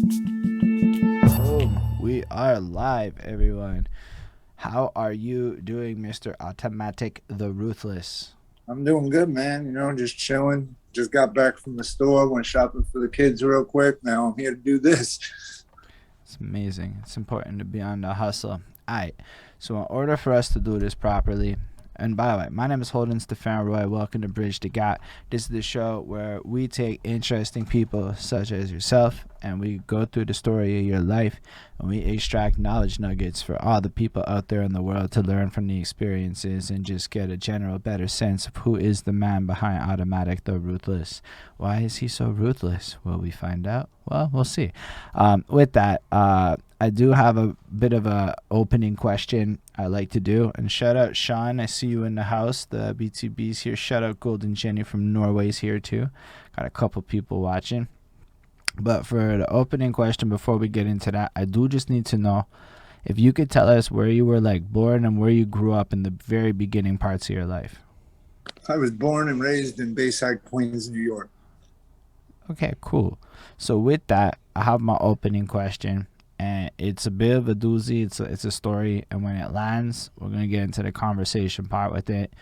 Boom. We are live, everyone. How are you doing, Mr. Autamatik The Ruthless? I'm doing good, man. Just chilling. Just got back from the store, went shopping for the kids real quick. Now I'm here to do this. It's amazing. It's important to be on the hustle. Alright, so in order for us to do this properly, and by the way, my name is Holden Stephan Roy. Welcome to Bridge the Gap. This is the show where we take interesting people such as yourself and we go through the story of your life and we extract knowledge nuggets for all the people out there in the world to learn from the experiences and just get a general better sense of who is the man behind Automatik The Ruthless. Why is he so ruthless? Will we find out? Well, we'll see. With that, I do have a bit of a opening question I like to do. And shout out Sean, I see you in the house. The BTB's here. Shout out Golden Jenny from Norway's here too. Got a couple people watching. But for the opening question, before we get into that, I do just need to know if you could tell us where you were like born and where you grew up in the very beginning parts of your life. I was born and raised in Bayside, Queens, New York. Okay, cool. So with that, I have my opening question, and it's a bit of a doozy. It's a story, and when it lands, we're gonna get into the conversation part with it.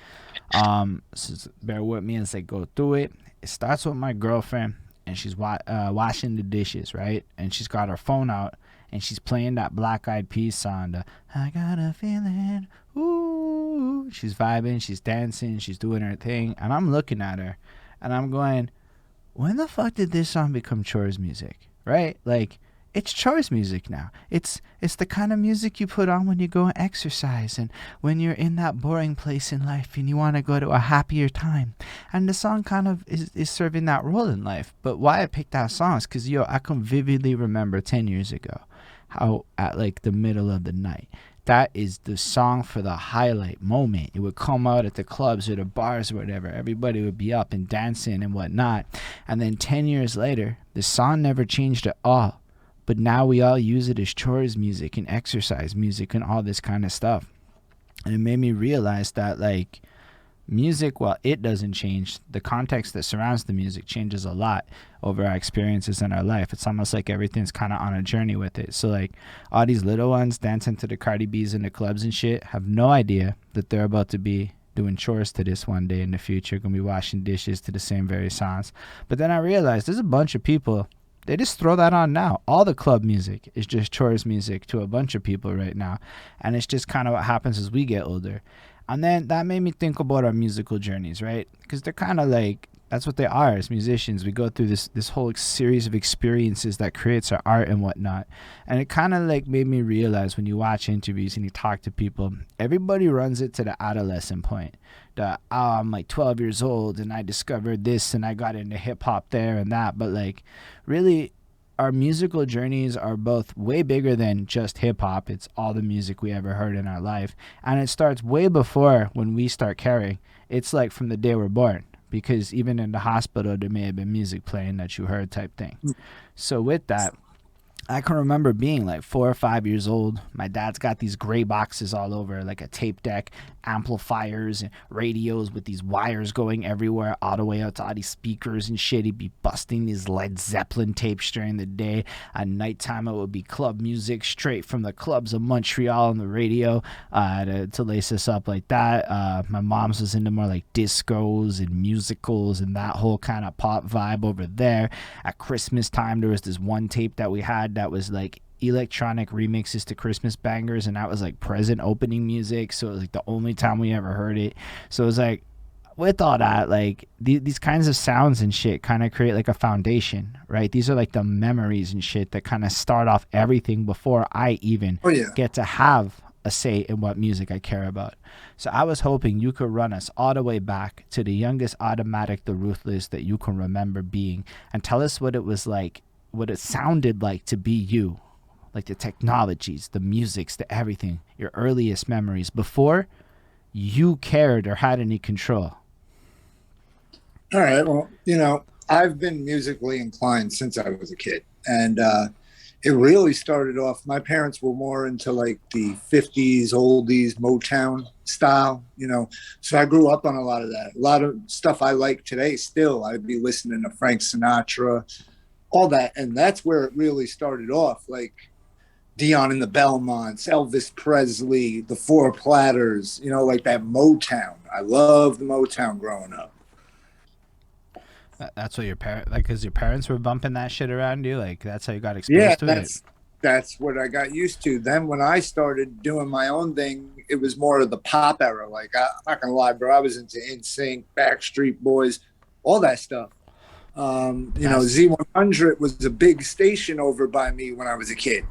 So bear with me as I go through it. It starts with my girlfriend, and she's washing the dishes, right? And she's got her phone out, and she's playing that Black Eyed Peas song. I got a feeling, ooh. She's vibing, she's dancing, she's doing her thing, and I'm looking at her, and I'm going, when the fuck did this song become chores music? Right? Like, it's chores music now. It's the kind of music you put on when you go and exercise and when you're in that boring place in life and you want to go to a happier time. And the song kind of is serving that role in life. But why I picked that song is because, I can vividly remember 10 years ago how at like the middle of the night, that is the song for the highlight moment. It would come out at the clubs or the bars or whatever. Everybody would be up and dancing and whatnot. And then 10 years later, the song never changed at all. But now we all use it as chores music and exercise music and all this kind of stuff. And it made me realize that, like, music, while it doesn't change, the context that surrounds the music changes a lot over our experiences in our life. It's almost like everything's kind of on a journey with it. So like all these little ones dancing to the Cardi B's in the clubs and shit have no idea that they're about to be doing chores to this one day in the future, gonna be washing dishes to the same very songs. But then I realized there's a bunch of people, they just throw that on now. All the club music is just chores music to a bunch of people right now. And it's just kind of what happens as we get older. And then that made me think about our musical journeys, right? Because they're kind of like, that's what they are as musicians. We go through this whole series of experiences that creates our art and whatnot. And it kind of like made me realize when you watch interviews and you talk to people, everybody runs it to the adolescent point. I'm like 12 years old and I discovered this and I got into hip hop there and that. But like, really, our musical journeys are both way bigger than just hip hop. It's all the music we ever heard in our life. And it starts way before when we start caring. It's like from the day we're born. Because even in the hospital, there may have been music playing that you heard, type thing. So, with that, I can remember being like 4 or 5 years old. My dad's got these gray boxes all over, like a tape deck, amplifiers, and radios with these wires going everywhere, all the way out to all these speakers and shit. He'd be busting these Led Zeppelin tapes during the day. At nighttime, it would be club music straight from the clubs of Montreal on the radio to lace us up like that. My mom's was into more like discos and musicals and that whole kind of pop vibe over there. At Christmas time, there was this one tape that we had that was like electronic remixes to Christmas bangers, and that was like present opening music. So it was like the only time we ever heard it. So it was like, with all that, like these kinds of sounds and shit kind of create like a foundation, right? These are like the memories and shit that kind of start off everything before I even Oh yeah. get to have a say in what music I care about. So I was hoping you could run us all the way back to the youngest Automatik the Ruthless that you can remember being and tell us what it was like, what it sounded like to be you, like the technologies, the musics, the everything, your earliest memories before you cared or had any control. All right. Well, I've been musically inclined since I was a kid. And it really started off. My parents were more into like the 50s, oldies, Motown style. So I grew up on a lot of that. A lot of stuff I like today still. I'd be listening to Frank Sinatra, all that, and that's where it really started off. Like Dion and the Belmonts, Elvis Presley, the Four Platters, you know, like that Motown. I loved the Motown growing up. That's what your parent like, cause your parents were bumping that shit around you. Like that's how you got Yeah, exposed to it. that's what I got used to. Then when I started doing my own thing, it was more of the pop era. Like I'm not gonna lie, bro, I was into NSYNC, Backstreet Boys, all that stuff. You know, That's Z100 was a big station over by me when I was a kid,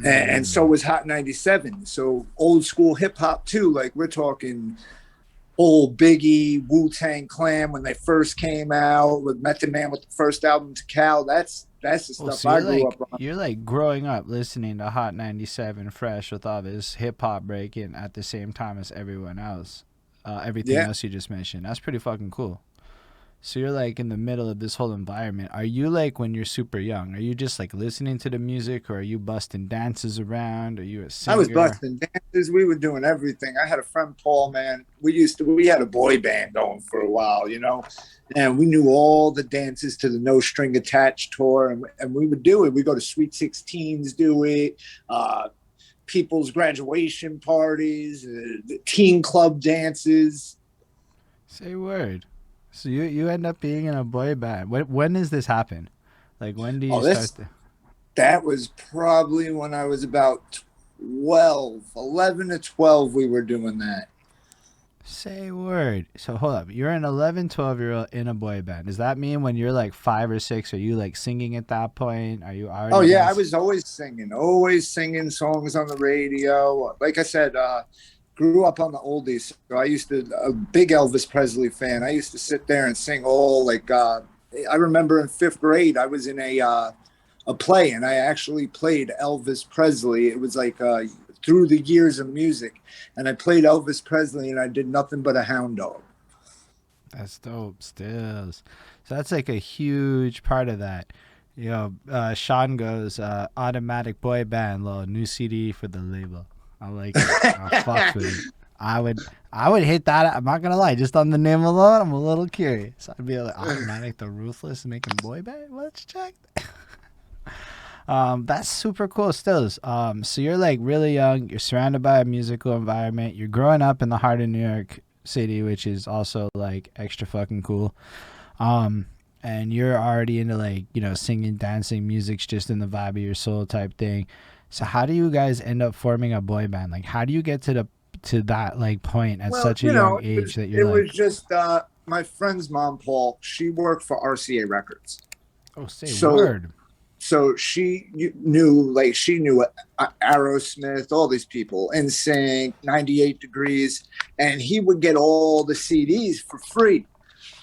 and so was Hot 97. So old school hip hop too. Like we're talking old Biggie, Wu Tang Clan when they first came out, with Method Man with the first album to Cal. That's the well. stuff So I grew up on. you're like growing up listening to Hot 97 fresh with all this hip hop breaking at the same time as everyone else. Everything Yeah, else you just mentioned. That's pretty fucking cool. So you're like in the middle of this whole environment. Are you like when you're super young? Are you just like listening to the music, or are you busting dances around? Are you a I was singer? busting dances. We were doing everything. I had a friend Paul, man. We had a boy band going for a while, you know, and we knew all the dances to the No String Attached tour, and we would do it. We go to Sweet 16s, do it. People's graduation parties, teen club dances. Say word. So you end up being in a boy band. When does this happen? Like when do you Oh, start this to that was probably when I was about 12, 11 to 12. We were doing that. say word? So hold up. You're an 11, 12-year-old in a boy band. Does that mean when you're like 5 or 6, are you like singing at that point? Are you Oh already yeah, I dancing? was always singing songs on the radio. Like I said, grew up on the oldies. So I used to a big Elvis Presley fan. I used to sit there and sing all like I remember in fifth grade I was in a play and I actually played Elvis Presley. It was like through the years of music, and I played Elvis Presley and I did nothing but a hound dog. That's dope. Stills. So that's like a huge part of that. Sean goes, Automatic Boy Band, little new CD for the label. I like it. I fucks with it. I would hit that. I'm not gonna lie, just on the name alone, I'm a little curious. I'd be like, Automatic the Ruthless making boy band. Let's check. That's super cool. Stills. So you're like really young. You're surrounded by a musical environment. You're growing up in the heart of New York City, which is also like extra fucking cool. Um, and you're already into like singing, dancing, music's just in the vibe of your soul type thing. So how do you guys end up forming a boy band? Like how do you get to that like point at Well, such a young age that you're it was like, just my friend's mom, Paul. She worked for RCA Records, oh, say so word. she knew Aerosmith, all these people, NSYNC, 98 Degrees, and he would get all the CDs for free.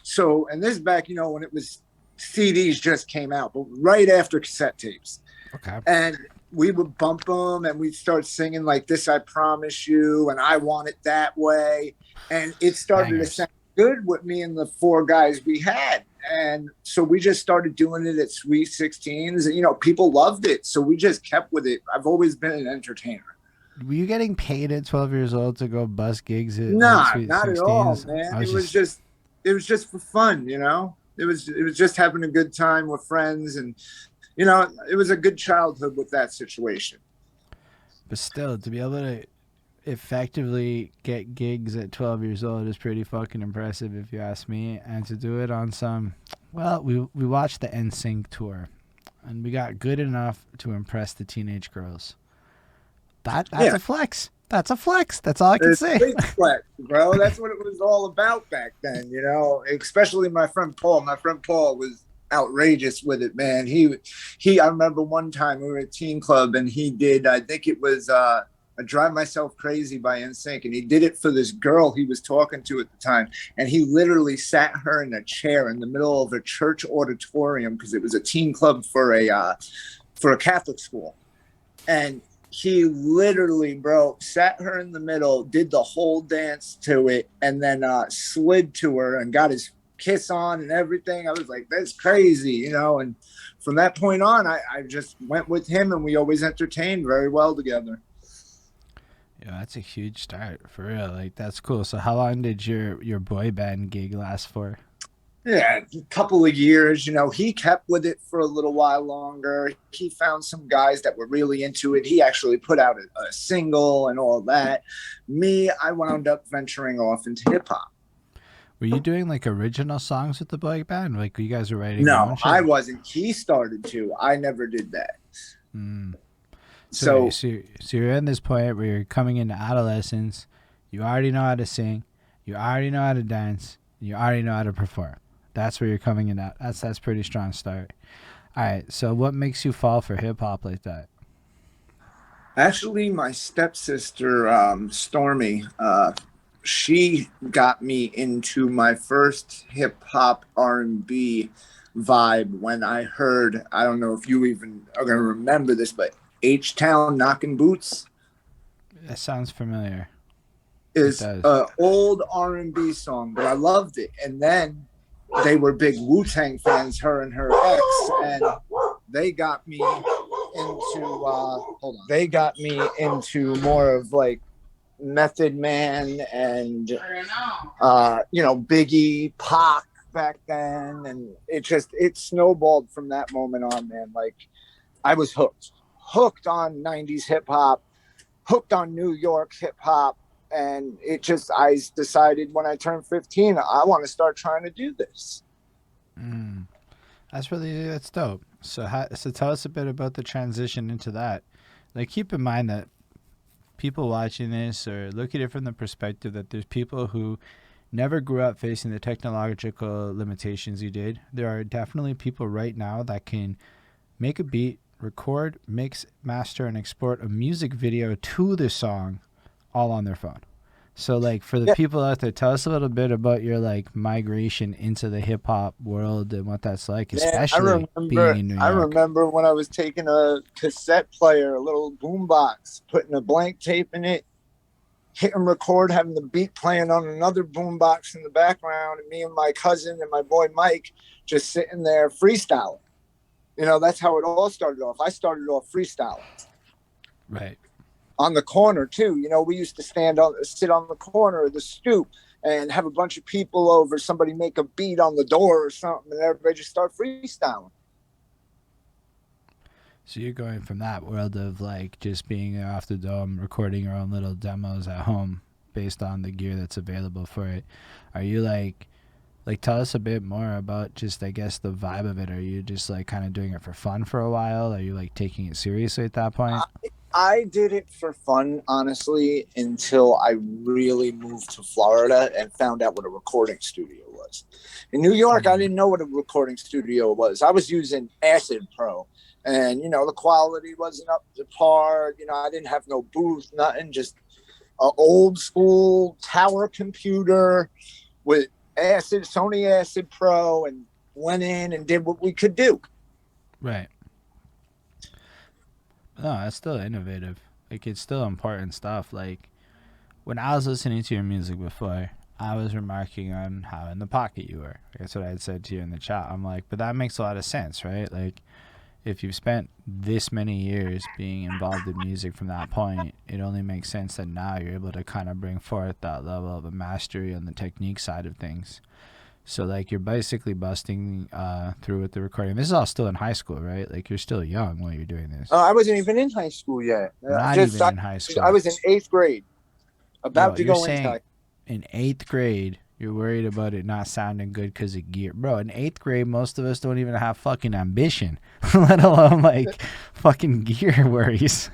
So, and this back, when it was CDs just came out, but right after cassette tapes, Okay. and we would bump them and we'd start singing like "This I Promise You" and "I Want It That Way," and it started to Bangers. sound good with me and the four guys we had. And so we just started doing it at Sweet 16s. And, people loved it. So we just kept with it. I've always been an entertainer. Were you getting paid at 12 years old to go bust gigs at like Nah, Sweet not at all, 16s? man. I was just It was just for fun, It was just having a good time with friends, and it was a good childhood with that situation. But still, to be able to effectively get gigs at 12 years old is pretty fucking impressive, if you ask me. And to do it on some, well, we watched the NSYNC tour, and we got good enough to impress the teenage girls. That's Yeah, a flex. That's a flex. That's all I can it's say. big flex, bro. That's what it was all about back then, Especially my friend Paul. My friend Paul was outrageous with it, man. He. I remember one time we were at Teen Club and he did. I think it was "I Drive Myself Crazy" by NSYNC, and he did it for this girl he was talking to at the time, and he literally sat her in a chair in the middle of a church auditorium because it was a teen club for a Catholic school, and he literally, bro, sat her in the middle, did the whole dance to it, and then slid to her and got his kiss on and everything. I was like, that's crazy, And from that point on, I just went with him, and we always entertained very well together. Yeah, that's a huge start for real. Like that's cool. So how long did your boy band gig last for? Yeah, a couple of years. He kept with it for a little while longer. He found some guys that were really into it. He actually put out a single and all that. Me, I wound up venturing off into hip hop. Were you doing like original songs with the boy band? Like you guys were writing your own No, shit? I wasn't. He started to. I never did that. Mm. So, okay, So, so you're in this point where you're coming into adolescence. You already know how to sing. You already know how to dance. You already know how to perform. That's where you're coming in at. That's pretty strong start. All right. So what makes you fall for hip hop like that? actually, my stepsister, Stormy, she got me into my first hip hop R&B vibe when I heard. I don't know if you even are gonna remember this, but H Town Knocking Boots That sounds familiar. It is does. an old R&B song, but I loved it. And then they were big Wu-Tang fans, her and her ex, and they got me into hold on. They got me into more of like Method Man and Biggie, Pac back then, and it snowballed from that moment on, man. Like I was hooked on '90s hip hop, hooked on New York hip hop, and I decided when I turned 15, I want to start trying to do this. Mm. That's dope. So tell us a bit about the transition into that. Like keep in mind that people watching this or look at it from the perspective that there's people who never grew up facing the technological limitations you did. There are definitely people right now that can make a beat, record, mix, master, and export a music video to the song all on their phone. So, like, for the Yeah, people out there, tell us a little bit about your like migration into the hip hop world and what that's like, man, I especially being remember. in New I York. remember when I was taking a cassette player, a little boombox, putting a blank tape in it, hitting record, having the beat playing on another boombox in the background, and me and my cousin and my boy Mike just sitting there freestyling. That's how it all started off. I started off freestyling Right. on the corner too. We used to sit on the corner of the stoop and have a bunch of people over. Somebody make a beat on the door or something, and everybody just start freestyling. So you're going from that world of like just being off the dome, recording your own little demos at home based on the gear that's available for it. Are you like tell us a bit more about just I guess the vibe of it. Are you just like kind of doing it for fun for a while? Are you like taking it seriously at that point? I did it for fun, honestly, until I really moved to Florida and found out what a recording studio was. In New York, I Mm. didn't know what a recording studio was. I was using Acid Pro, and the quality wasn't up to par. I didn't have no booth, nothing, just an old school tower computer with Sony Acid Pro, and went in and did what we could do. Right. No, that's still innovative. Like it's still important stuff. Like when I was listening to your music before, I was remarking on how in the pocket you were. That's what I had said to you in the chat. I'm like, but that makes a lot of sense, right? Like if you've spent this many years being involved in music from that point, it only makes sense that now you're able to kind of bring forth that level of a mastery on the technique side of things. So like you're basically busting through with the recording. This is all still in high school, right? Like you're still young while you're doing this. I wasn't even in high school yet. Not even in high I school. was in eighth grade, Bro, about to you're go into saying in eighth grade you're worried about it not sounding good because of gear. Bro, in eighth grade most of us don't even have fucking ambition, let alone like fucking gear worries.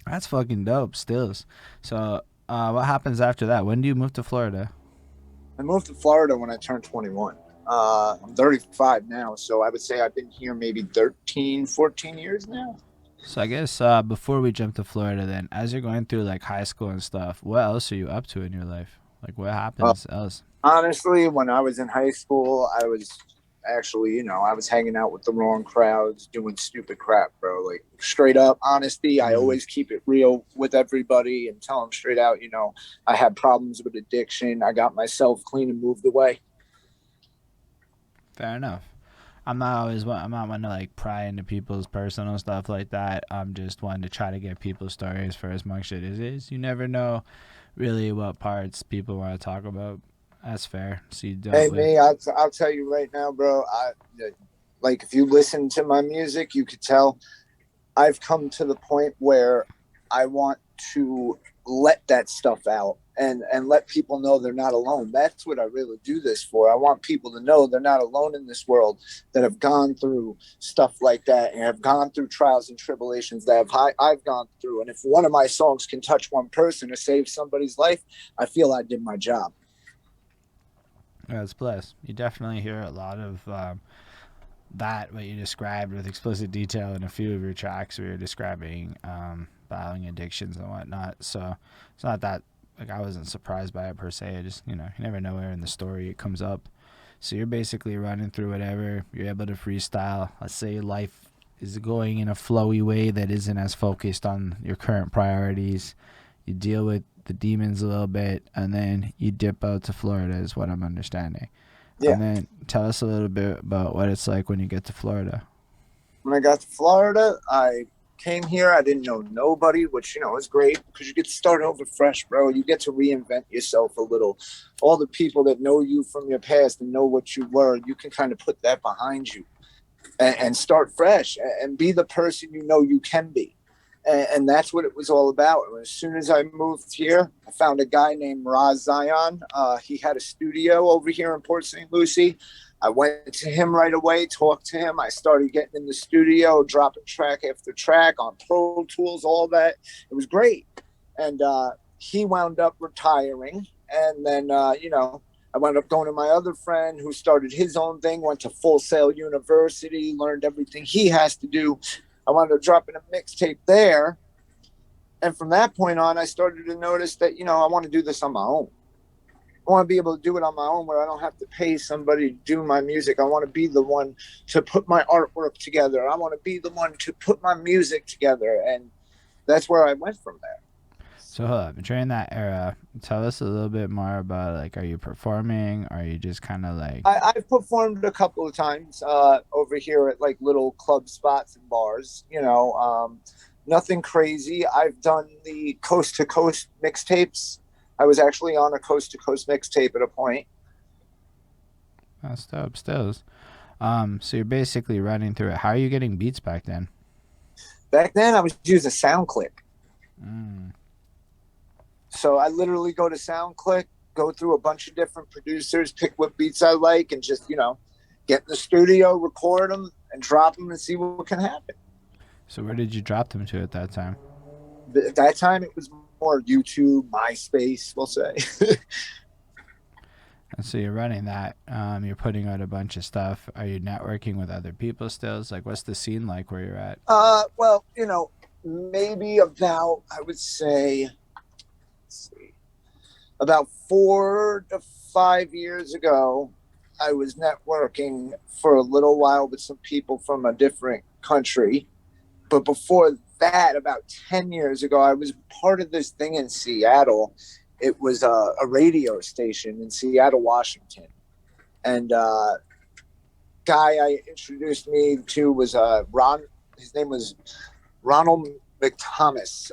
That's fucking dope stills. So what happens after that? When do you move to Florida? I moved to Florida when I turned 21. I'm 35 now, so I would say I've been here maybe 13, 14 years now. So I guess before we jump to Florida, then, as you're going through like high school and stuff, what else are you up to in your life? Like, what Uh, happens else? Honestly, when I was in high school, I was actually, I was hanging out with the wrong crowds, doing stupid crap, bro. Like straight up honesty. I Mm, always keep it real with everybody and tell them straight out, I had problems with addiction. I got myself clean and moved away. fair enough. I'm not one to like pry into people's personal stuff like that. I'm just one to try to get people's stories for as much shit as it is. You never know, really, what parts people want to talk about. That's fair. So you dealt Hey, with. me, I'll tell you right now, bro. Like, if you listen to my music, you could tell I've come to the point where I want to let that stuff out and let people know they're not alone. That's what I really do this for. I want people to know they're not alone in this world, that have gone through stuff like that and have gone through trials and tribulations that I've gone through. And if one of my songs can touch one person or save somebody's life, I feel I did my job. That's blessed. You definitely hear a lot of that what you described with explicit detail in a few of your tracks where you're describing battling addictions and whatnot. So it's not that like I wasn't surprised by it per se. I just you never know where in the story it comes up. So you're basically running through whatever you're able to freestyle. Let's say life is going in a flowy way that isn't as focused on your current priorities. You deal with the demons a little bit, and then you dip out to Florida, is what I'm understanding. Yeah. And then tell us a little bit about what it's like when you get to Florida. When I got to Florida, I came here. I didn't know nobody, which, is great because you get to start over fresh, bro. You get to reinvent yourself a little. All the people that know you from your past and know what you were, you can kind of put that behind you and start fresh and be the person you know you can be. And that's what it was all about. As soon as I moved here, I found a guy named Raz Zion. He had a studio over here in Port St. Lucie. I went to him right away, talked to him. I started getting in the studio, dropping track after track on Pro Tools, all that. It was great. And he wound up retiring. And then, I wound up going to my other friend who started his own thing, went to Full Sail University, learned everything he has to do. I wound up dropping a mixtape there. And from that point on, I started to notice that, I want to do this on my own. I want to be able to do it on my own where I don't have to pay somebody to do my music. I want to be the one to put my artwork together. I want to be the one to put my music together. And that's where I went from there. So hold up, during that era, tell us a little bit more about like, are you performing? Are you just kind of like? I've performed a couple of times over here at like little club spots and bars. Nothing crazy. I've done the coast to coast mixtapes. I was actually on a coast to coast mixtape at a point. That's dope. Stills. So you're basically running through it. How are you getting beats back then? Back then, I was using SoundClick. Mm. So I literally go to SoundClick, go through a bunch of different producers, pick what beats I like, and just, get in the studio, record them, and drop them and see what can happen. So where did you drop them to at that time? At that time, it was more YouTube, MySpace, we'll say. And so you're running that. You're putting out a bunch of stuff. Are you networking with other people still? It's like, what's the scene like where you're at? Well, maybe about, I would say, about 4 to 5 years ago, I was networking for a little while with some people from a different country. But before that, about 10 years ago, I was part of this thing in Seattle. It was a radio station in Seattle, Washington. And guy I introduced me to was Ron. His name was Ronald McThomas.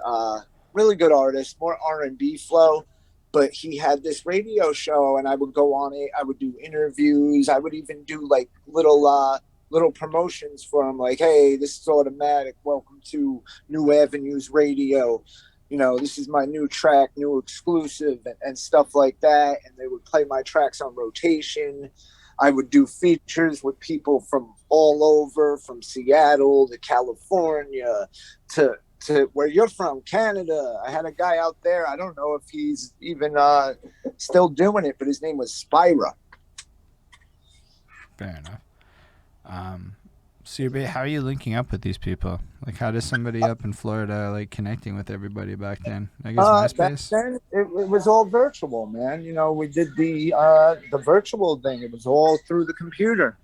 Really good artist, more R&B flow. But he had this radio show, and I would go on it. I would do interviews. I would even do like little promotions for him, like, "Hey, this is Automatik. Welcome to New Avenues Radio. This is my new track, new exclusive," and stuff like that. And they would play my tracks on rotation. I would do features with people from all over, from Seattle to California to where you're from, Canada. I had a guy out there. I don't know if he's even still doing it, but his name was Spira. Fair enough. So how are you linking up with these people? Like, how does somebody up in Florida like connecting with everybody back then? I guess Back MySpace. then, it was all virtual, man. We did the virtual thing. It was all through the computer.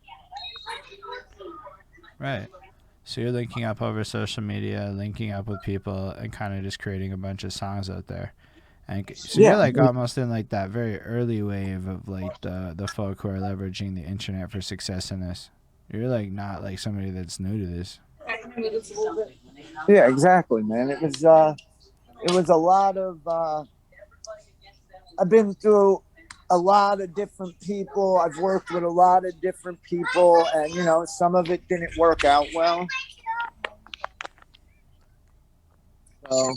Right. So you're linking up over social media, linking up with people, and kind of just creating a bunch of songs out there. And so you're like almost in like that very early wave of like the folk who are leveraging the internet for success in this. You're like not like somebody that's new to this. Yeah, exactly, man. It was a lot of I've been through a lot of different people. I've worked with a lot of different people, and some of it didn't work out well. So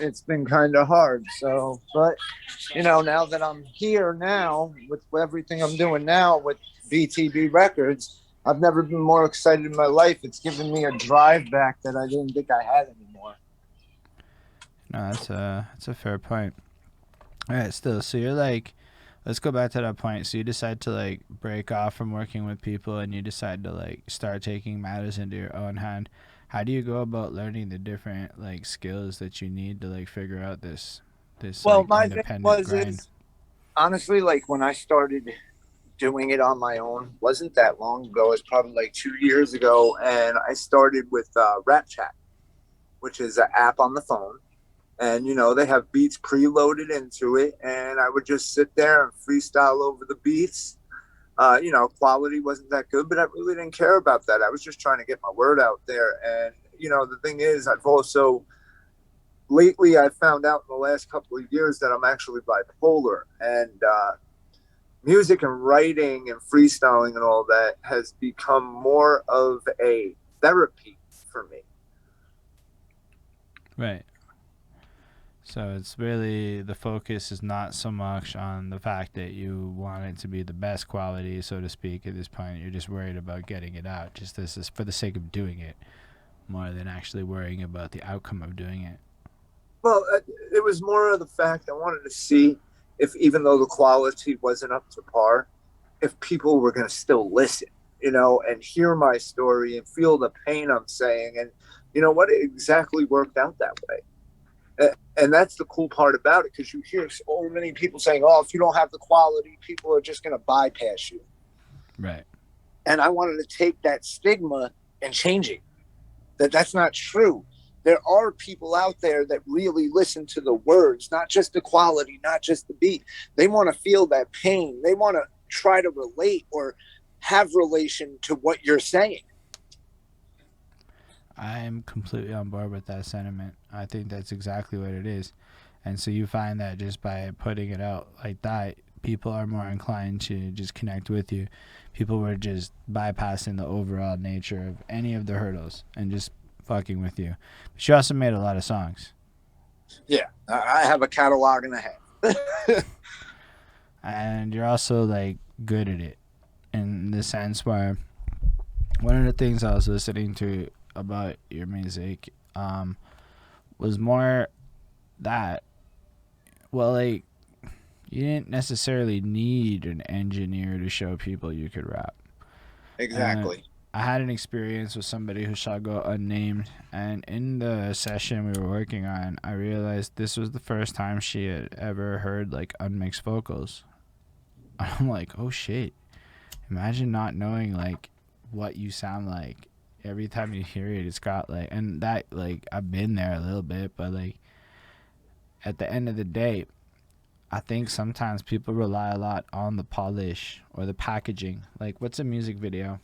it's been kind of hard. So, but now that I'm here now with everything I'm doing now with BTB Records, I've never been more excited in my life. It's given me a drive back that I didn't think I had anymore. No, that's a fair point. All right, still, so you're like, let's go back to that point. So you decide to like break off from working with people, and you decide to like start taking matters into your own hand. How do you go about learning the different like skills that you need to like figure out this Well, like my thing independent was grind? is honestly, like when I started doing it on my own, wasn't that long ago. It's probably like 2 years ago, and I started with rapchat, which is an app on the phone, and they have beats preloaded into it, and I would just sit there and freestyle over the beats. Quality wasn't that good, but I really didn't care about that. I was just trying to get my word out there. And the thing is, I've also lately I found out in the last couple of years that I'm actually bipolar, and music and writing and freestyling and all that has become more of a therapy for me. Right. So it's really the focus is not so much on the fact that you want it to be the best quality, so to speak, at this point. You're just worried about getting it out. Just this is for the sake of doing it, more than actually worrying about the outcome of doing it. Well, it was more of the fact I wanted to see if, even though the quality wasn't up to par, if people were going to still listen, and hear my story and feel the pain I'm saying. And what, it exactly worked out that way. And that's the cool part about it, because you hear so many people saying, oh, if you don't have the quality, people are just going to bypass you. Right. And I wanted to take that stigma and change it. That's not true. There are people out there that really listen to the words, not just the quality, not just the beat. They want to feel that pain. They want to try to relate or have relation to what you're saying. I'm completely on board with that sentiment. I think that's exactly what it is. And so you find that just by putting it out like that, people are more inclined to just connect with you. People were just bypassing the overall nature of any of the hurdles and just fucking with you. But she also made a lot of songs. Yeah, I have a catalog and a half. And you're also like good at it in the sense where one of the things I was listening to about your music was more that, well, like, you didn't necessarily need an engineer to show people you could rap. And Exactly. I had an experience with somebody who shall go unnamed, and in the session we were working on, I realized this was the first time she had ever heard like unmixed vocals. I'm like, oh shit! Imagine not knowing like what you sound like. Every time you hear it, it's got like, and that like I've been there a little bit, but like at the end of the day, I think sometimes people rely a lot on the polish or the packaging. Like, what's a music video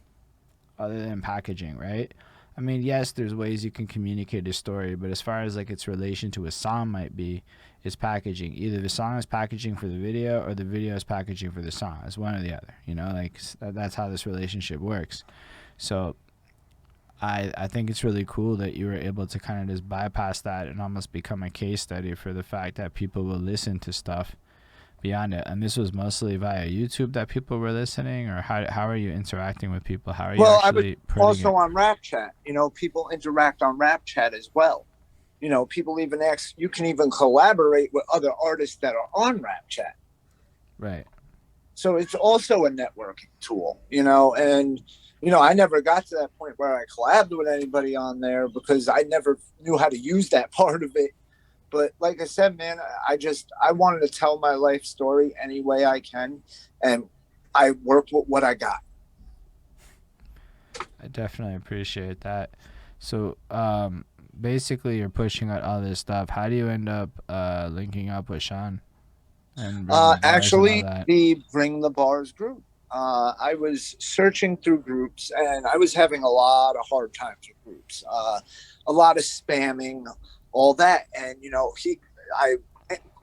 other than packaging, right? I mean, yes, there's ways you can communicate a story, but as far as like its relation to a song might be, it's packaging. Either the song is packaging for the video or the video is packaging for the song. It's one or the other, like that's how this relationship works. So I think it's really cool that you were able to kind of just bypass that and almost become a case study for the fact that people will listen to stuff beyond it. And this was mostly via YouTube that people were listening, or how are you interacting with people? How are you Well, I was actually putting also it? on rapchat. People interact on rapchat as well. People even ask, you can even collaborate with other artists that are on rapchat. Right. So it's also a networking tool, and I never got to that point where I collabed with anybody on there because I never knew how to use that part of it. But like I said, man, I wanted to tell my life story any way I can, and I work with what I got. I definitely appreciate that. So basically you're pushing out all this stuff. How do you end up linking up with Sean and bring the bars and all Actually, that? the Bring the Bars group. I was searching through groups, and I was having a lot of hard times with groups. A lot of spamming, all that, and I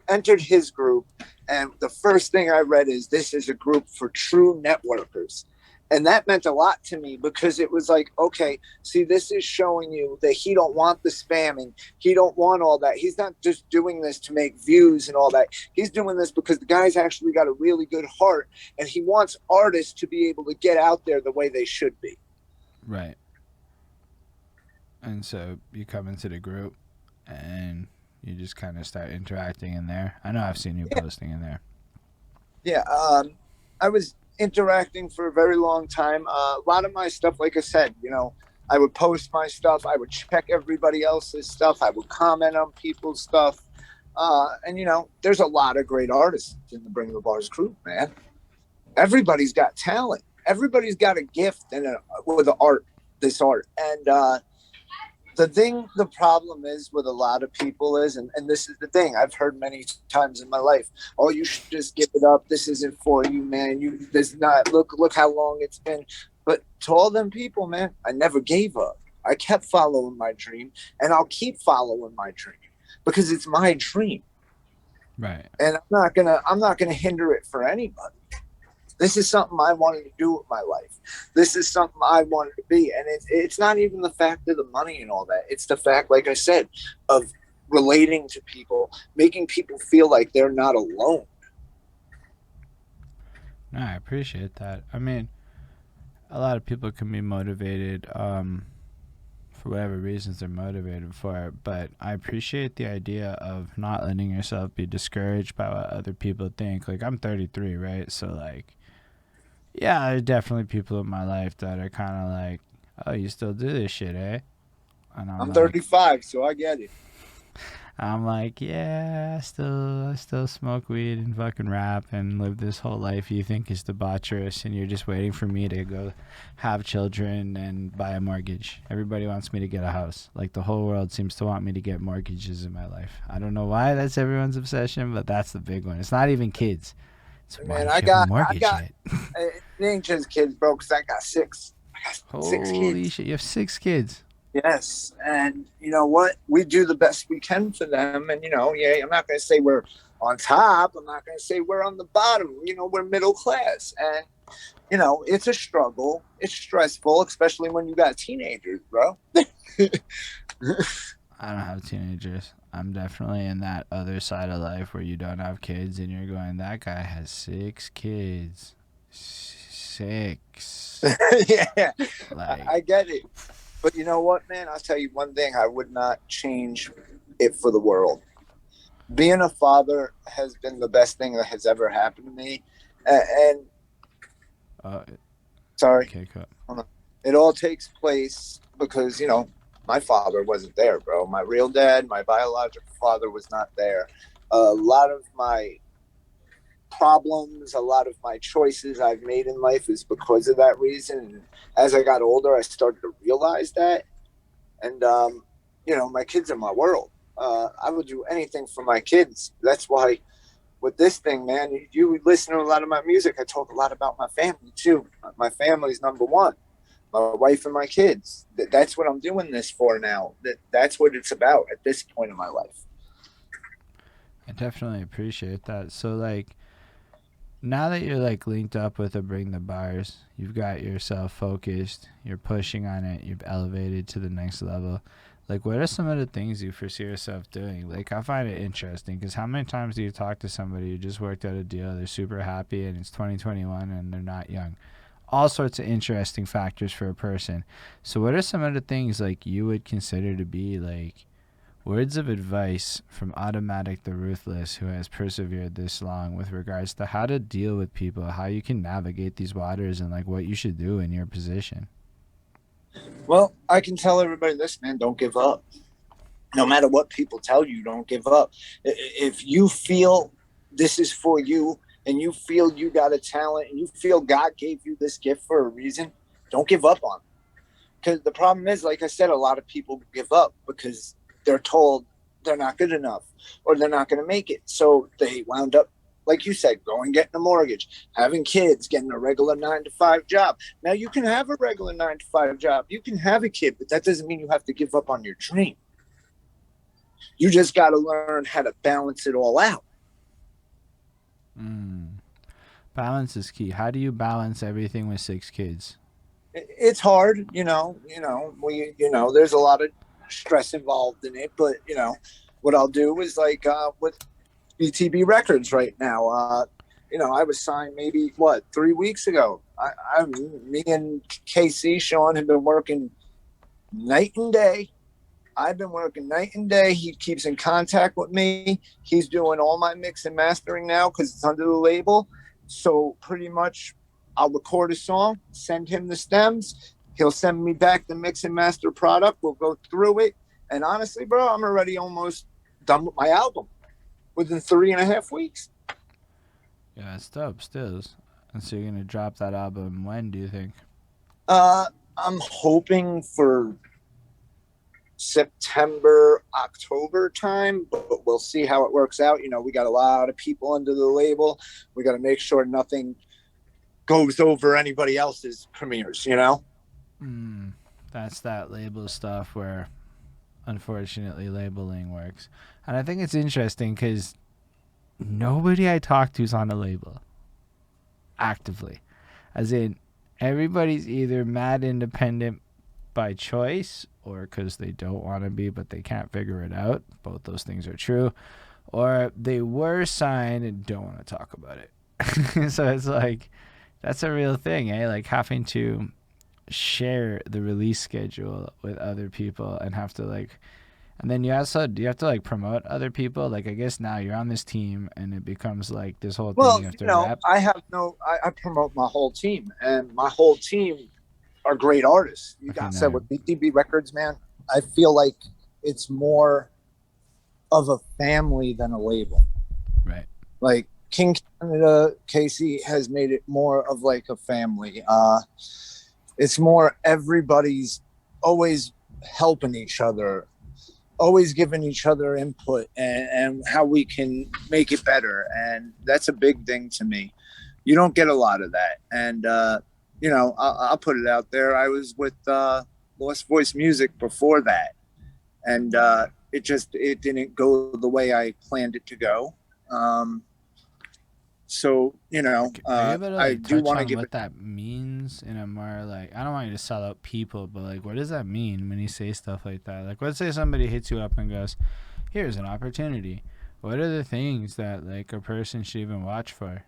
entered his group, and the first thing I read is, this is a group for true networkers. And that meant a lot to me, because it was like, okay, see, this is showing you that he don't want the spamming. He don't want all that. He's not just doing this to make views and all that. He's doing this because the guy's actually got a really good heart, and he wants artists to be able to get out there the way they should be. Right. And so you come into the group and you just kind of start interacting in there. I know I've seen you Yeah. posting in there. Yeah. I was interacting for a very long time. A lot of my stuff, like I said, I would post my stuff. I would check everybody else's stuff. I would comment on people's stuff. And there's a lot of great artists in the Bring the Bars group, man. Everybody's got talent. Everybody's got a gift with the art, this art. And the problem is with a lot of people is, and this is the thing I've heard many times in my life, oh, you should just give it up. This isn't for you, man. This not, look how long it's been. But to all them people, man, I never gave up. I kept following my dream, and I'll keep following my dream, because it's my dream. Right. And I'm not gonna hinder it for anybody. This is something I wanted to do with my life. This is something I wanted to be. And it's not even the fact of the money and all that. It's the fact, like I said, of relating to people, making people feel like they're not alone. No, I appreciate that. I mean, a lot of people can be motivated for whatever reasons they're motivated for it, but I appreciate the idea of not letting yourself be discouraged by what other people think. Like, I'm 33, right? So, like, yeah, there's definitely people in my life that are kind of like, oh, you still do this shit, eh? And I'm 35, so I get it. I'm like, yeah, I still smoke weed and fucking rap and live this whole life you think is debaucherous, and you're just waiting for me to go have children and buy a mortgage. Everybody wants me to get a house. Like, the whole world seems to want me to get mortgages in my life. I don't know why that's everyone's obsession, but that's the big one. It's not even kids. It's why Man, don't you have a mortgage yet? it ain't just kids, bro, because I got six. Six Holy kids. shit, you have 6 kids. Yes, and you know what? We do the best we can for them, and yeah, I'm not going to say we're on top. I'm not going to say we're on the bottom. We're middle class, and it's a struggle. It's stressful, especially when you got teenagers, bro. I don't have teenagers. I'm definitely in that other side of life where you don't have kids and you're going, that guy has 6 kids. 6. Yeah, Like, I get it. But you know what, man? I'll tell you one thing. I would not change it for the world. Being a father has been the best thing that has ever happened to me. And uh, sorry, okay, cool. it all takes place because, my father wasn't there, bro. My real dad, my biological father was not there. A lot of my problems, a lot of my choices I've made in life is because of that reason. And as I got older, I started to realize that. And, my kids are my world. I would do anything for my kids. That's why with this thing, man, you listen to a lot of my music. I talk a lot about my family too. My family's number one. My wife and my kids. That's what I'm doing this for now. That's what it's about at this point in my life. I definitely appreciate that. So, like, now that you're like linked up with a Bring the Bars, you've got yourself focused, you're pushing on it, you've elevated to the next level. Like, what are some of the things you foresee yourself doing? Like, I find it interesting because how many times do you talk to somebody who just worked out a deal, they're super happy, and it's 2021 and they're not young? All sorts of interesting factors for a person. So, what are some of the things like you would consider to be like words of advice from Autamatik The Ruthless, who has persevered this long, with regards to how to deal with people, how you can navigate these waters, and like what you should do in your position? Well, I can tell everybody this, man, don't give up. No matter what people tell you, don't give up. If you feel this is for you and you feel you got a talent and you feel God gave you this gift for a reason, don't give up on it. Because the problem is, like I said, a lot of people give up because they're told they're not good enough or they're not going to make it. So they wound up, like you said, going getting a mortgage, having kids, getting a regular 9-to-5 job. Now you can have a regular 9-to-5 job. You can have a kid, but that doesn't mean you have to give up on your dream. You just got to learn how to balance it all out. Mm. Balance is key. How do you balance everything with 6 kids? It's hard, there's a lot of stress involved in it, but what I'll do is like with BTB Records right now. I was signed maybe 3 weeks ago. Me and KC Sean have been working night and day. I've been working night and day. He keeps in contact with me. He's doing all my mix and mastering now because it's under the label. So pretty much I'll record a song, send him the stems. He'll send me back the mix and master product. We'll go through it. And honestly, bro, I'm already almost done with my album within 3.5 weeks. Yeah, it's dope, stills. And so you're gonna drop that album when? Do you think? I'm hoping for September, October time, but we'll see how it works out. We got a lot of people under the label. We got to make sure nothing goes over anybody else's premieres. Mm, that's that label stuff where, unfortunately, labeling works. And I think it's interesting because nobody I talk to is on a label actively. As in, everybody's either mad independent by choice or because they don't want to be but they can't figure it out. Both those things are true. Or they were signed and don't want to talk about it. So it's like, that's a real thing, eh? Like having to share the release schedule with other people and have to like, and then you also, do you have to like promote other people? Like, I guess now you're on this team and it becomes like this whole thing Well, you have to rap. I promote my whole team, and my whole team are great artists. You Okay, got said now, with BTB Records, man. I feel like it's more of a family than a label. right. Like King Canada, Casey has made it more of like a family. It's more everybody's always helping each other, always giving each other input and how we can make it better. And that's a big thing to me. You don't get a lot of that. And, I'll put it out there. I was with Lost Voice Music before that. And it didn't go the way I planned it to go. So, Are you able to I like do touch want to on give what it. that means in a more like, I don't want you to sell out people, but like what does that mean when you say stuff like that? Like let's say somebody hits you up and goes, "Here's an opportunity." What are the things that like a person should even watch for?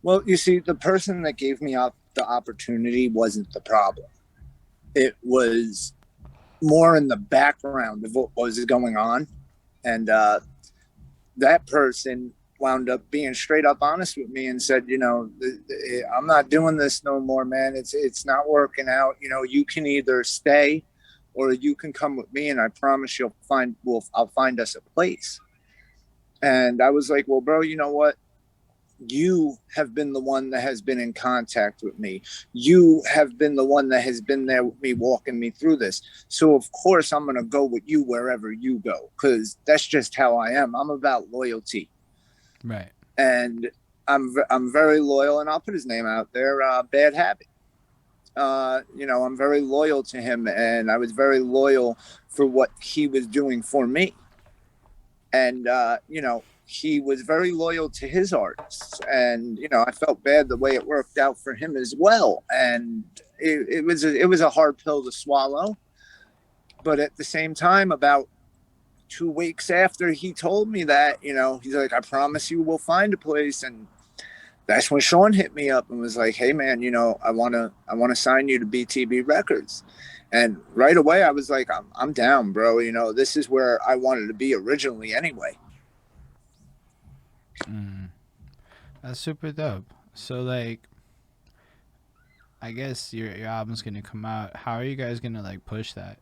Well, you see, the person that gave me up the opportunity wasn't the problem. It was more in the background of what was going on. And that person wound up being straight up honest with me and said, I'm not doing this no more, man. It's not working out. You can either stay or you can come with me, and I promise I'll find us a place. And I was like, well, bro, you know what? You have been the one that has been in contact with me. You have been the one that has been there with me, walking me through this. So of course I'm going to go with you wherever you go, because that's just how I am. I'm about loyalty, Right. and I'm very loyal. And I'll put his name out there. Bad Habit. I'm very loyal to him, and I was very loyal for what he was doing for me. And he was very loyal to his artists, and I felt bad the way it worked out for him as well. And it was a hard pill to swallow, but at the same time, about 2 weeks after he told me that, he's like, I promise you we'll find a place. And that's when Sean hit me up and was like, hey man, I want to sign you to BTB Records. And right away I was like, I'm down, bro. This is where I wanted to be originally anyway. Mm. That's super dope. So like, I guess your album's gonna come out. How are you guys gonna like push that?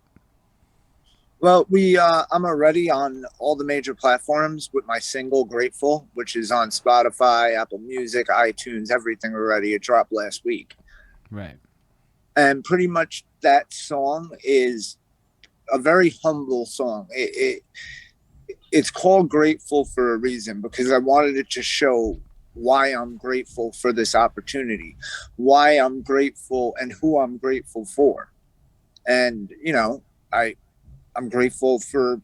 Well, I'm already on all the major platforms with my single Grateful, which is on Spotify, Apple Music, iTunes, everything already. It dropped last week. Right. And pretty much that song is a very humble song. It's called Grateful for a reason, because I wanted it to show why I'm grateful for this opportunity, why I'm grateful and who I'm grateful for. And, I'm grateful for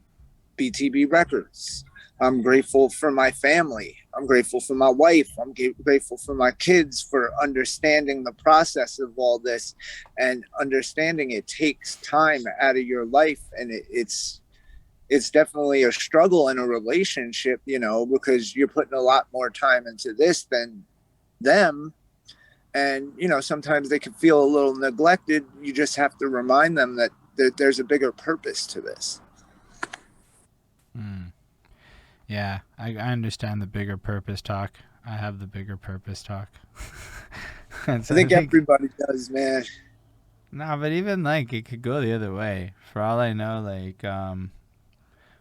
BTB Records. I'm grateful for my family. I'm grateful for my wife. I'm grateful for my kids for understanding the process of all this and understanding it takes time out of your life. And it's definitely a struggle in a relationship, you know, because you're putting a lot more time into this than them. And, you know, sometimes they can feel a little neglected. You just have to remind them that there's a bigger purpose to this. Mm. Yeah, I understand the bigger purpose talk. I have the bigger purpose talk. And I so I think think, everybody does, man. nah, but even like it could go the other way. For all I know, like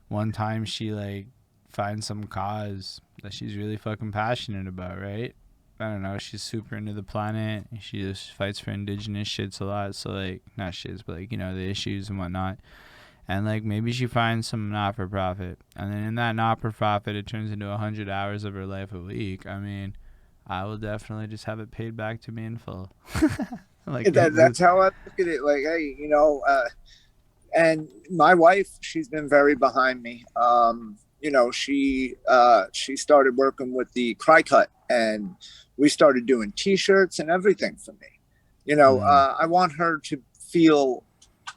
one time she like finds some cause that she's really fucking passionate about, right? I don't know. She's super into the planet. She just fights for indigenous shits a lot. So like, not shits, but like, you know, the issues and whatnot. And like maybe she finds some not for profit, and then in that not for profit, it turns into 100 hours of her life a week. I mean, I will definitely just have it paid back to me in full. Like That's how I look at it. Like, hey, you know, and my wife, she's been very behind me. You know, she started working with the Cry Cut, and we started doing T-shirts and everything for me. You know, mm, I want her to feel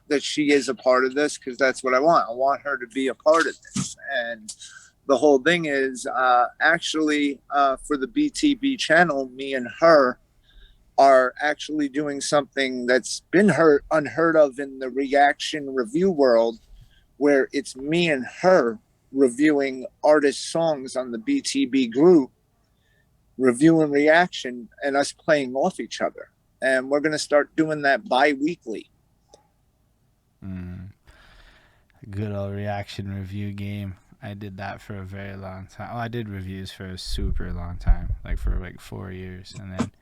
that she is a part of this because that's what I want. I want her to be a part of this, and the whole thing is actually for the BTB channel, me and her are actually doing something that's been unheard of in the reaction review world, where it's me and her reviewing artist songs on the BTB group, review and reaction, and us playing off each other. And we're going to start doing that bi-weekly. mm, good old reaction review game. I did that for a very long time. Well, I did reviews for a super long time, like for like 4 years, and then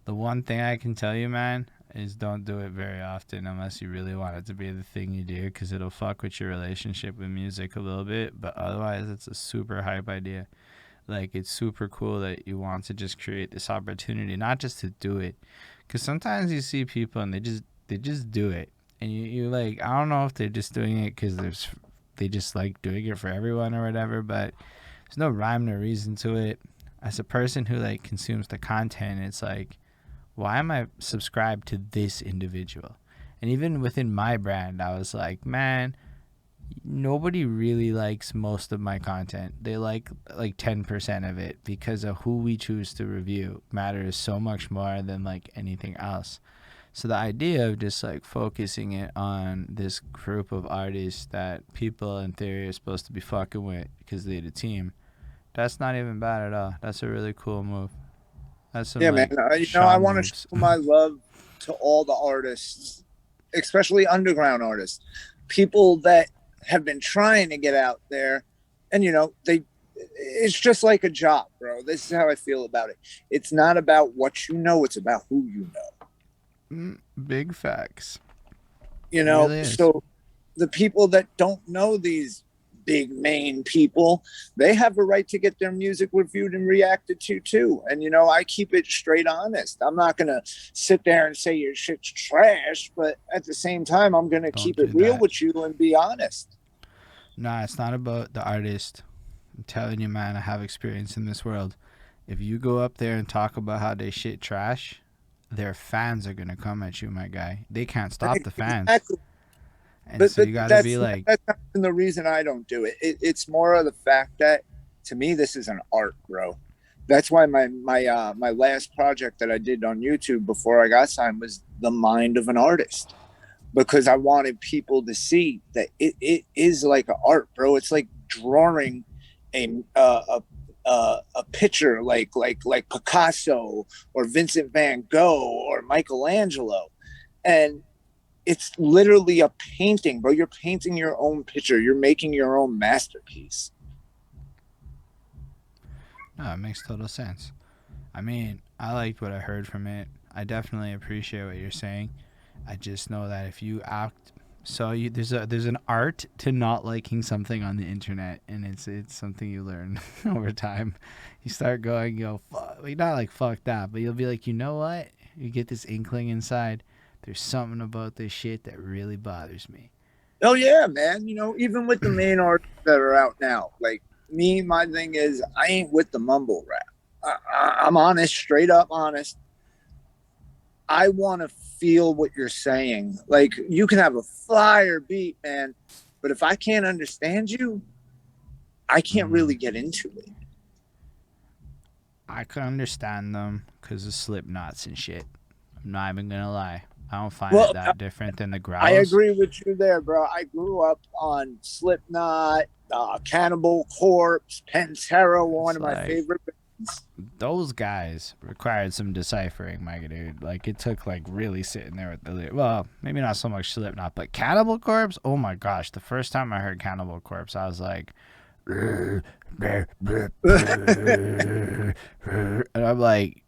the one thing I can tell you, man, is don't do it very often unless you really want it to be the thing you do, because it'll fuck with your relationship with music a little bit. But otherwise, it's a super hype idea. Like, it's super cool that you want to just create this opportunity, not just to do it, because sometimes you see people and they just do it, and you like, I don't know if they're just doing it because they just like doing it for everyone or whatever, but there's no rhyme or reason to it. As a person who like consumes the content, it's like, why am I subscribed to this individual? And even within my brand, I was like, man, nobody really likes most of my content. They like 10% of it, because of who we choose to review matters so much more than like anything else. So the idea of just like focusing it on this group of artists that people in theory are supposed to be fucking with because they're the team, that's not even bad at all. That's a really cool move. That's some Yeah, man. like You know, I Sean want to moves. show my love to all the artists, especially underground artists, people that have been trying to get out there, and you know, it's just like a job, bro. This is how I feel about it. It's not about what you know; it's about who you know. Big facts. You It know, really is. so the people that don't know these big main people, they have a right to get their music reviewed and reacted to too. And you know, I keep it straight honest. I'm not gonna sit there and say your shit's trash, but at the same time, I'm gonna Don't keep it do real that. with you and be honest. Nah, it's not about the artist. I'm telling you, man, I have experience in this world. If you go up there and talk about how they shit trash, their fans are gonna come at you, my guy. They can't stop the fans. Exactly. And But so you gotta be like, that's not even the reason I don't do It's more of the fact that to me this is an art, bro. That's why my last project that I did on YouTube before I got signed was the mind of an artist, because I wanted people to see that it is like an art, bro. It's like drawing a picture like Picasso or Vincent Van Gogh or Michelangelo, and it's literally a painting, bro. You're painting your own picture. You're making your own masterpiece. no, it makes total sense. I mean, I liked what I heard from it. I definitely appreciate what you're saying. I just know that if you act, so there's an art to not liking something on the internet, and it's something you learn over time. You start going, yo, fuck, like, not like fuck that, but you'll be like, you know what? You get this inkling inside. There's something about this shit that really bothers me. Oh yeah, man. You know, even with the main artists that are out now, like me, my thing is I ain't with the mumble rap. I'm honest, straight up honest. I want to feel what you're saying. Like you can have a fire beat, man, but if I can't understand you, I can't really Mm. get into it. I can understand them because of Slipknots and shit. I'm not even gonna lie. I don't find it Well, that different than the I growls. agree with you there, bro. I grew up on Slipknot, Cannibal Corpse, Pantera, one It's of my like favorite bands. those guys required some deciphering, my dude. Like it took like really sitting there with the well, maybe not so much Slipknot, but Cannibal Corpse. Oh my gosh, the first time I heard Cannibal Corpse, I was like, and I'm like,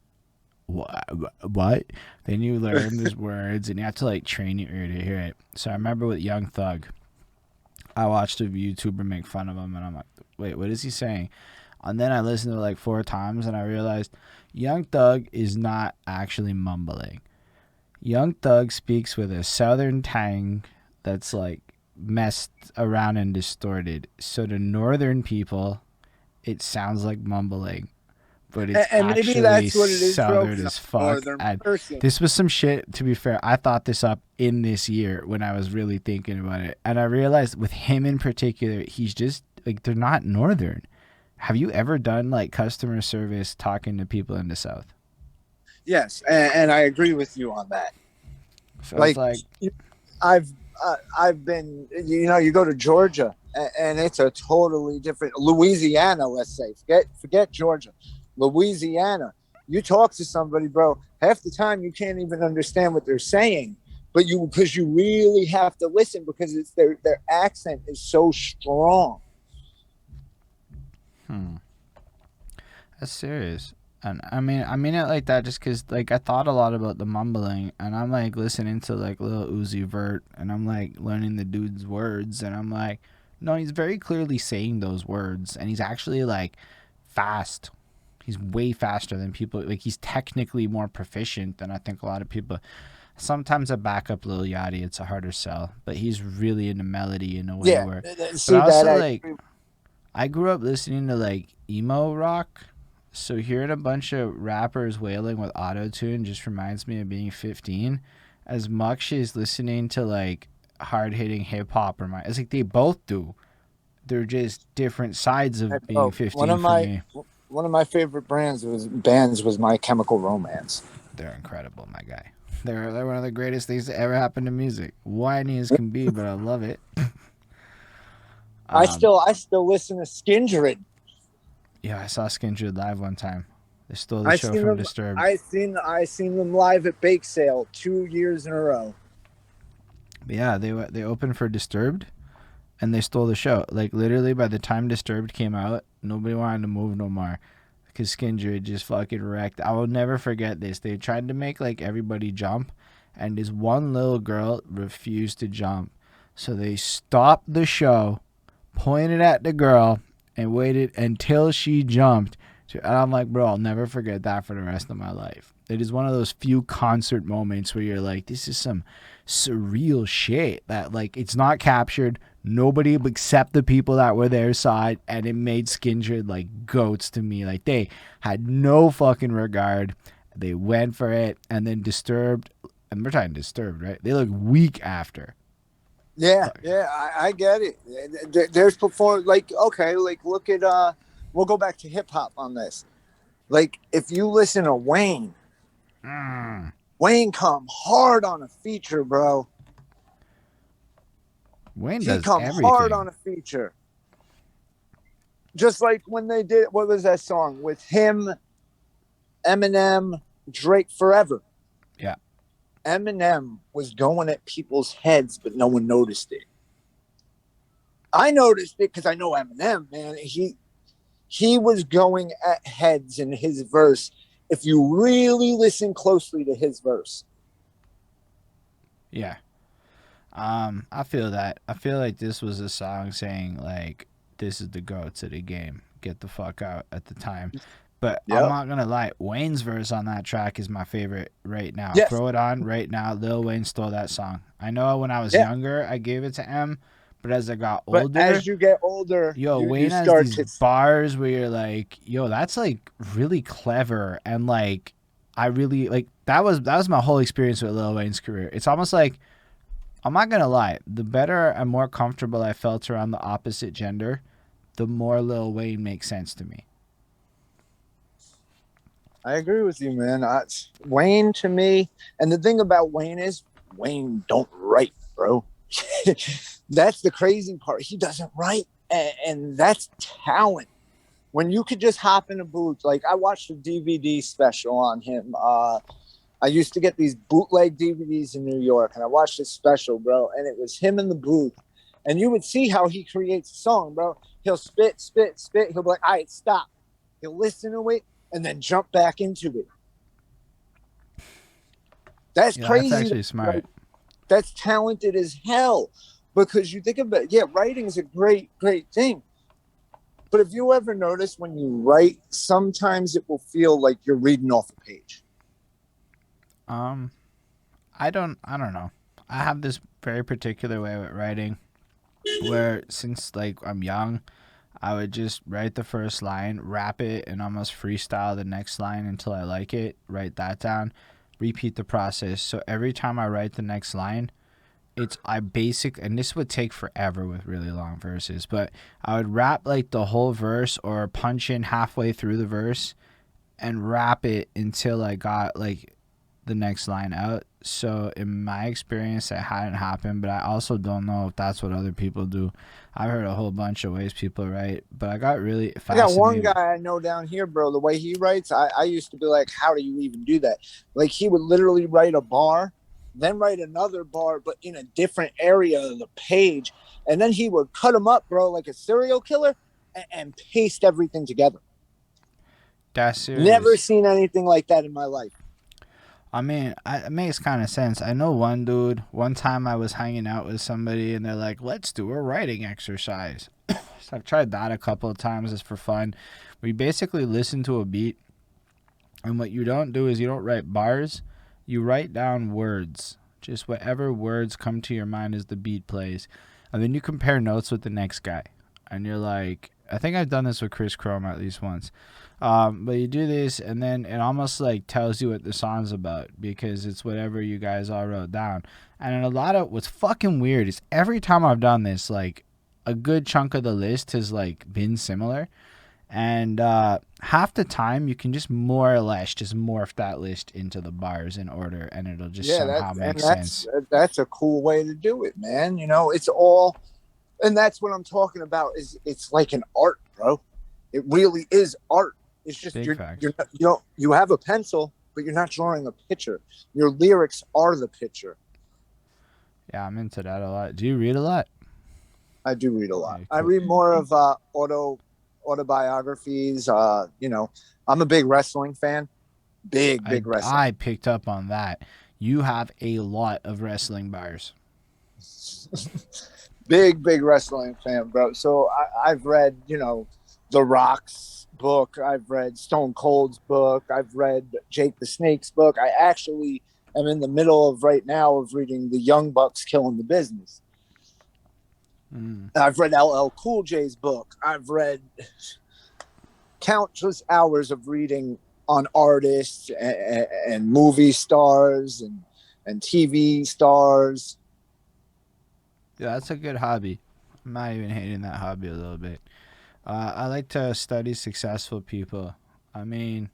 what? Then you learn these words, and you have to like train your ear to hear it. So I remember with Young Thug, I watched a YouTuber make fun of him, and I'm like, wait, what is he saying? And then I listened to it like 4 times, and I realized Young Thug is not actually mumbling. Young Thug speaks with a southern tang that's like messed around and distorted. So to northern people, it sounds like mumbling, but it's And maybe actually that's what it is, bro, southern because I'm as a fuck. northern And person. this was some shit, to be fair. I thought this up in this year when I was really thinking about it. And I realized with him in particular, he's just like, they're not northern. Have you ever done like customer service talking to people in the South? Yes, and I agree with you on that. So it's Like like, I've I've been, you go to Georgia, and it's a totally different Louisiana. Let's say forget Georgia, Louisiana. You talk to somebody, bro. Half the time you can't even understand what they're saying, but because you really have to listen because it's their accent is so strong. hmm, that's serious. And I mean it like that just because like I thought a lot about the mumbling, and I'm like listening to like Lil Uzi Vert, and I'm like learning the dude's words, and I'm like, no, he's very clearly saying those words, and he's actually like fast. He's way faster than people. Like he's technically more proficient than I think a lot of people. Sometimes I back up Lil Yachty. It's a harder sell, but he's really into melody in a way Yeah, where. But see I that also I like I grew up listening to like emo rock, so hearing a bunch of rappers wailing with auto tune just reminds me of being 15. As much as listening to like hard hitting hip hop it's like they both do. They're just different sides of being oh, 15 for me. one of my favorite bands was My Chemical Romance. They're incredible, my guy. They're one of the greatest things to ever happen to music. Whiny as can be, but I love it. Um, I still listen to Skindred. yeah, I saw Skindred live one time. They stole the I show seen from them. Disturbed. I seen them live at Bake Sale 2 years in a row. But yeah, they opened for Disturbed, and they stole the show. Like literally, by the time Disturbed came out, nobody wanted to move no more because Skindred just fucking wrecked. I will never forget this. They tried to make like everybody jump, and this one little girl refused to jump, so they stopped the show, pointed at the girl, and waited until she jumped. And I'm like, bro, I'll never forget that for the rest of my life. It is one of those few concert moments where you're like, this is some surreal shit that like it's not captured. Nobody except the people that were there saw it, and it made Skindred like goats to me. Like they had no fucking regard. They went for it, and then Disturbed, and we're talking Disturbed, right? They look weak after. Yeah, yeah, I get it. There's perform like okay, like look at we'll go back to hip hop on this. Like if you listen to Wayne, Mm. Wayne come hard on a feature, bro. Wayne He does come hard on everything. a feature. Just like when they did what was that song with him, Eminem, Drake Forever. Yeah. Eminem was going at people's heads, but no one noticed it. I noticed it because I know Eminem, man. He was going at heads in his verse. If you really listen closely to his verse, Yeah. I feel that. I feel like this was a song saying like this is the go to the game. Get the fuck out at the time. But I'm yep, not gonna lie, Wayne's verse on that track is my favorite right now. yes, Throw it on right now. Lil Wayne stole that song. I know when I was yeah, younger I gave it to M, But as I got But older, as you get older, yo, you Wayne has start these to. bars where you're like, yo, that's like really clever, and like I really like that was my whole experience with Lil Wayne's career. It's almost like, I'm not gonna lie, the better and more comfortable I felt around the opposite gender, the more Lil Wayne makes sense to me. I agree with you, man. Wayne to me, and the thing about Wayne is Wayne don't write, bro. That's the crazy part. He doesn't write, and that's talent. When you could just hop in a booth, like I watched a DVD special on him. I used to get these bootleg DVDs in New York, and I watched this special, bro, and it was him in the booth, and you would see how he creates a song, bro. He'll spit, spit, spit. He'll be like, "All right, stop." He'll listen to it and then jump back into it. That's Yeah, that's crazy. actually smart. Like, that's talented as hell. Because you think about it, yeah, writing is a great, great thing. But if you ever notice when you write, sometimes it will feel like you're reading off a page. Um, I don't know. I have this very particular way with writing, where since like I'm young, I would just write the first line, rap it, and almost freestyle the next line until I like it. Write that down, repeat the process. So every time I write the next line, and this would take forever with really long verses, but I would rap like the whole verse or punch in halfway through the verse and rap it until I got like the next line out. So in my experience, it hadn't happened, but I also don't know if that's what other people do. I've heard a whole bunch of ways people write, but I got really I got one fascinated. guy I know down here, bro. The way he writes, I used to be like, how do you even do that? Like, he would literally write a bar, then write another bar, but in a different area of the page. And then he would cut them up, bro, like a serial killer, and paste everything together. That's Never serious. seen anything like that in my life. I mean, it makes kind of sense. I know one dude, one time I was hanging out with somebody and they're like, let's do a writing exercise. So I've tried that a couple of times just for fun. We basically listen to a beat, and what you don't do is you don't write bars, you write down words. Just whatever words come to your mind as the beat plays. And then you compare notes with the next guy. And you're like, I think I've done this with Chris Chrome at least once. But you do this, and then it almost like tells you what the song's about because it's whatever you guys all wrote down. And in a lot of what's fucking weird is every time I've done this, like a good chunk of the list has like been similar, and half the time you can just more or less just morph that list into the bars in order, and it'll just Yeah, somehow make that's sense. that's a cool way to do it, man. You know, it's all, and that's what I'm talking about. Is it's like an art, bro. It really is art. It's just Big facts. you have a pencil, but you're not drawing a picture. Your lyrics are the picture. Yeah, I'm into that a lot. Do you read a lot? I do read a lot. Okay, I cool. read more of autobiographies. I'm a big wrestling fan. Big wrestling. I picked up on that. You have a lot of wrestling bars. Big wrestling fan, bro. So I've read, The Rock's book. I've read Stone Cold's book. I've read Jake the Snake's book. I actually am in the middle of right now of reading The Young Bucks Killing the Business. Mm. I've read LL Cool J's book. I've read countless hours of reading on artists and movie stars and TV stars. Yeah, that's a good hobby. I'm not even hating that hobby a little bit. I like to study successful people. I mean,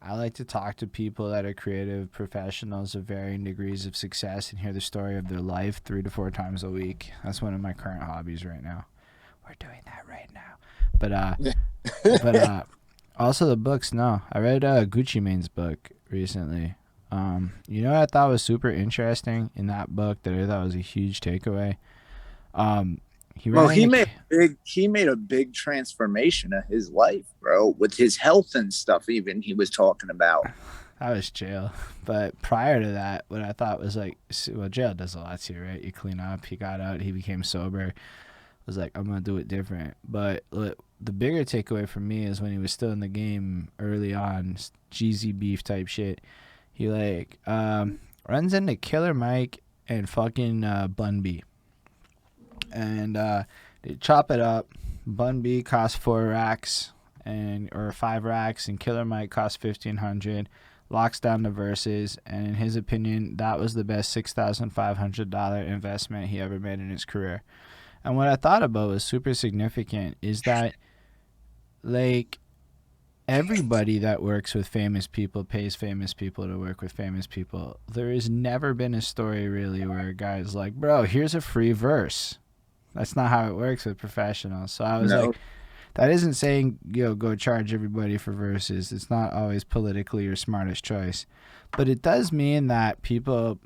I like to talk to people that are creative professionals of varying degrees of success and hear the story of their life 3 to 4 times a week. That's one of my current hobbies right now. We're doing that right now. But also the books. No, I read Gucci Mane's book recently. You know what I thought was super interesting in that book that I thought was a huge takeaway. Um, he Well, ran into he made a big transformation of his life, bro, with his health and stuff. Even he was talking about. that was jail, but prior to that, what I thought was like, well, jail does a lot to you, right? You clean up. He got out. He became sober. Was like, I'm gonna do it different. But the bigger takeaway for me is when he was still in the game early on, Jeezy beef type shit. He like runs into Killer Mike and fucking Bun B. and they chop it up. Bun B costs 4 racks, and or 5 racks, and Killer Mike costs 1,500. Locks down the verses, and in his opinion, that was the best $6,500 investment he ever made in his career. And what I thought about was super significant is that, like, everybody that works with famous people pays famous people to work with famous people. There has never been a story really where a guy's like, bro, here's a free verse. That's not how it works with professionals. So I was like, that isn't saying, go charge everybody for verses. It's not always politically your smartest choice. But it does mean that people,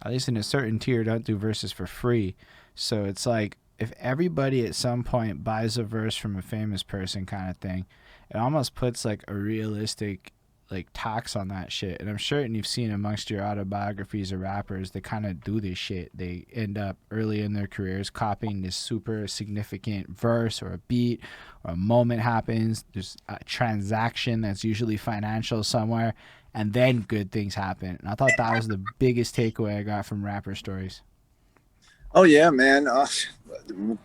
at least in a certain tier, don't do verses for free. So it's like, if everybody at some point buys a verse from a famous person kind of thing, it almost puts like a realistic like tax on that shit. And I'm certain you've seen amongst your autobiographies of rappers, they kind of do this shit. They end up early in their careers copying this super significant verse or a beat, or a moment happens. There's a transaction that's usually financial somewhere, and then good things happen. And I thought that was the biggest takeaway I got from rapper stories. Oh yeah, man.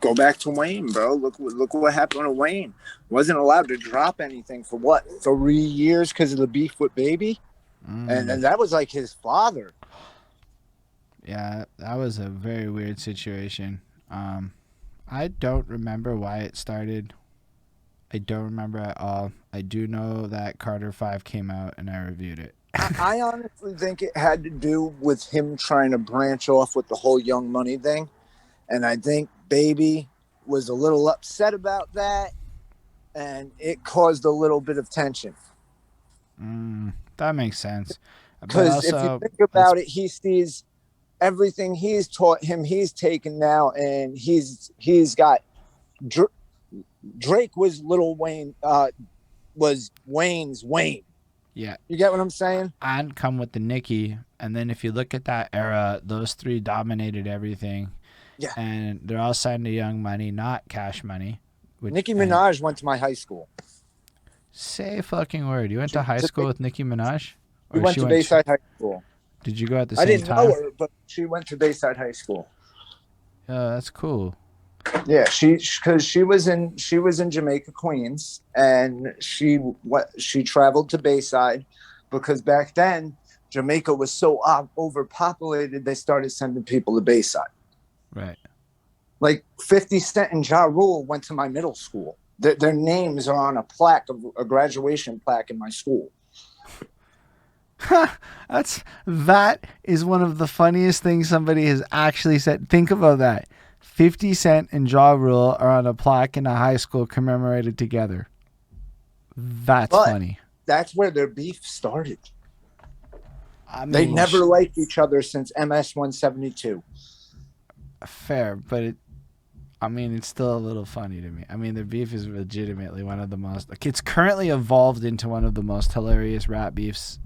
Go back to Wayne, bro. Look what happened to Wayne. Wasn't allowed to drop anything for what, 3 years because of the beef with Baby, and that was like his father. Yeah, that was a very weird situation. I don't remember why it started. I don't remember at all. I do know that Carter 5 came out and I reviewed it. I honestly think it had to do with him trying to branch off with the whole Young Money thing. And I think Baby was a little upset about that, and it caused a little bit of tension. That makes sense. Because if you think about it, he sees everything he's taught him, he's taken now, and he's got Drake was Lil Wayne, was Wayne's Wayne. Yeah. You get what I'm saying? And come with the Nicki. And then if you look at that era, those three dominated everything. Yeah. And they're all signed to Young Money, not Cash Money. Nicki Minaj went to my high school. Say a fucking word. You went to high school with Nicki Minaj? We went to Bayside High School. Did you go at the same time? I didn't know her, but she went to Bayside High School. Yeah, that's cool. Yeah, because she was in Jamaica, Queens, and she traveled to Bayside because back then Jamaica was so overpopulated. They started sending people to Bayside. Right. Like 50 Cent and Ja Rule went to my middle school. Their names are on a graduation plaque in my school. That is one of the funniest things somebody has actually said. Think about that. 50 Cent and Ja Rule are on a plaque in a high school commemorated together. That's funny. That's where their beef started. I mean, they never liked each other since MS 172. Fair, but it's still a little funny to me. I mean, the beef is legitimately one of the most... Like, it's currently evolved into one of the most hilarious rap beefs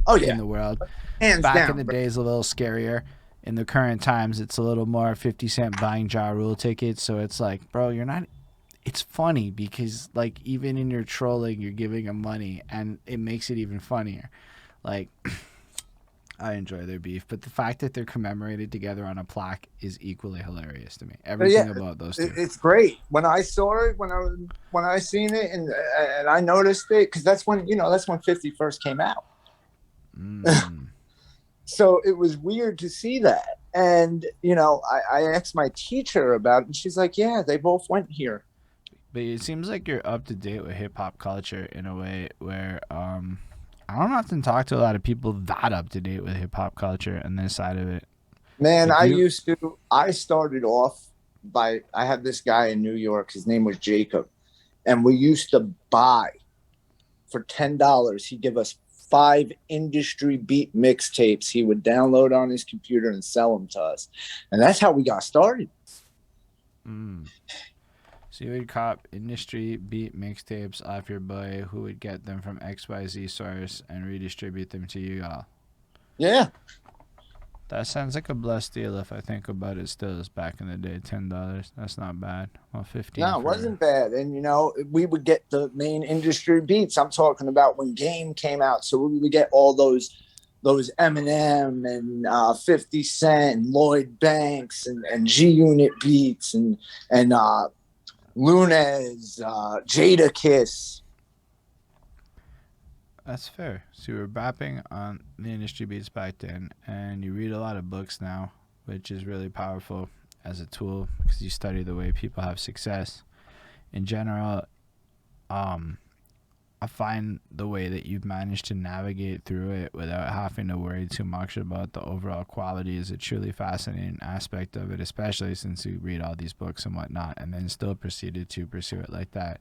in the world. Hands Back down, in the days, a little scarier. In the current times, it's a little more 50 Cent buying Ja Rule tickets. So it's like, bro, you're not... It's funny because, like, even in your trolling, you're giving him money, and it makes it even funnier. Like... I enjoy their beef, but the fact that they're commemorated together on a plaque is equally hilarious to me. Everything about those two. It's great. When I saw it, when I seen it, and I noticed it, because that's when 50 first came out. So it was weird to see that, and I asked my teacher about it, and she's like, "Yeah, they both went here." But it seems like you're up to date with hip hop culture in a way where I don't often talk to a lot of people that up to date with hip hop culture and this side of it. Man, I started off I had this guy in New York. His name was Jacob. And we used to buy for $10. He'd give us 5 industry beat mixtapes. He would download on his computer and sell them to us. And that's how we got started. So you would cop industry beat mixtapes off your boy who would get them from XYZ source and redistribute them to you all. Yeah. That sounds like a blessed deal if I think about it still as back in the day, $10. That's not bad. Well, 15. No, it wasn't bad. And, we would get the main industry beats. I'm talking about when Game came out. So we would get all those those Eminem and 50 Cent and Lloyd Banks and G Unit beats and Lunez, Jada Kiss. That's fair. So you were rapping on the industry beats back then, and you read a lot of books now, which is really powerful as a tool because you study the way people have success. In general, I find the way that you've managed to navigate through it without having to worry too much about the overall quality is a truly fascinating aspect of it, especially since you read all these books and whatnot, and then still proceeded to pursue it like that.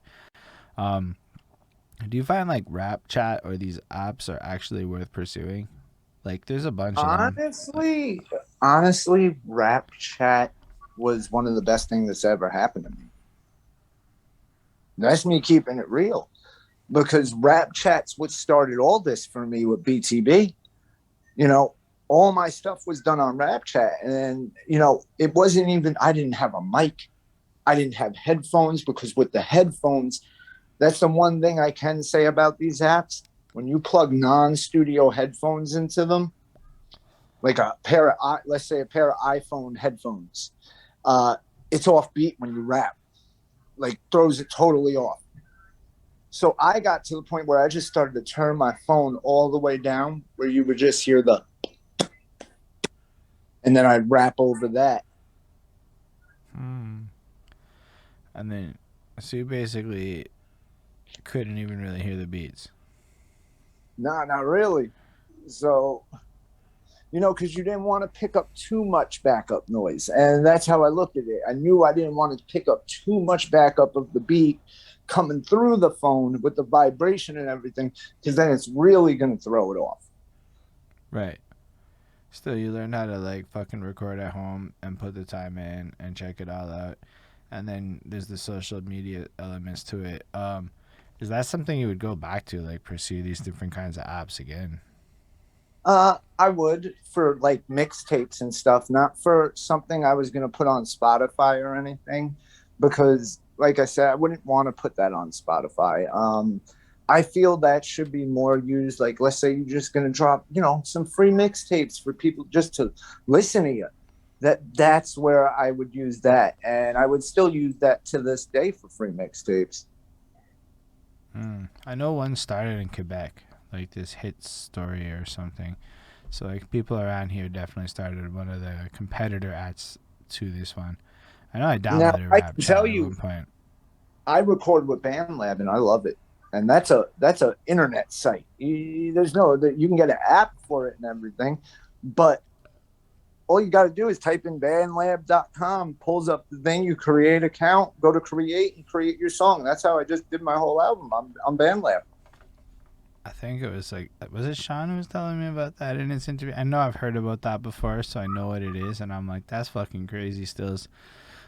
Do you find like rapchat or these apps are actually worth pursuing? Like, there's a bunch of them. Honestly, rapchat was one of the best things that's ever happened to me. That's me keeping it real, because rapchat's what started all this for me with BTB. You know, all my stuff was done on rapchat, and you know, it wasn't even. I didn't have a mic. I didn't have headphones, because with the headphones, that's the one thing I can say about these apps. When you plug non-studio headphones into them, like a pair of, let's say a pair of iPhone headphones, it's off beat when you rap, like throws it totally off. So I got to the point where I just started to turn my phone all the way down, where you would just hear the, and then I'd rap over that. And then, so you basically couldn't even really hear the beats. No, not really. So, you know, because you didn't want to pick up too much backup noise. And that's how I looked at it. I knew I didn't want to pick up too much backup of the beat coming through the phone with the vibration and everything, because then it's really going to throw it off. Right. Still, you learn how to like fucking record at home and put the time in and check it all out. And then there's the social media elements to it. Is that something you would go back to, like pursue these different kinds of apps again? I would, for like mixtapes and stuff, not for something I was going to put on Spotify or anything, because like I said, I wouldn't want to put that on Spotify. I feel that should be more used. Like, let's say you're just going to drop, you know, some free mixtapes for people just to listen to you. That's where I would use that. And I would still use that to this day for free mixtapes. I know one started in Quebec, like this hit story or something. So like people around here definitely started one of the competitor ads to this one. I know I downloaded rapchat at one point. I record with BandLab and I love it. And that's a internet site. There's no, you can get an app for it and everything, but all you got to do is type in bandlab.com, pulls up the thing, you create an account, go to create and create your song. That's how I just did my whole album on BandLab. I think it was like, was it Sean who was telling me about that in his interview? I know I've heard about that before, so I know what it is. And I'm like, that's fucking crazy still.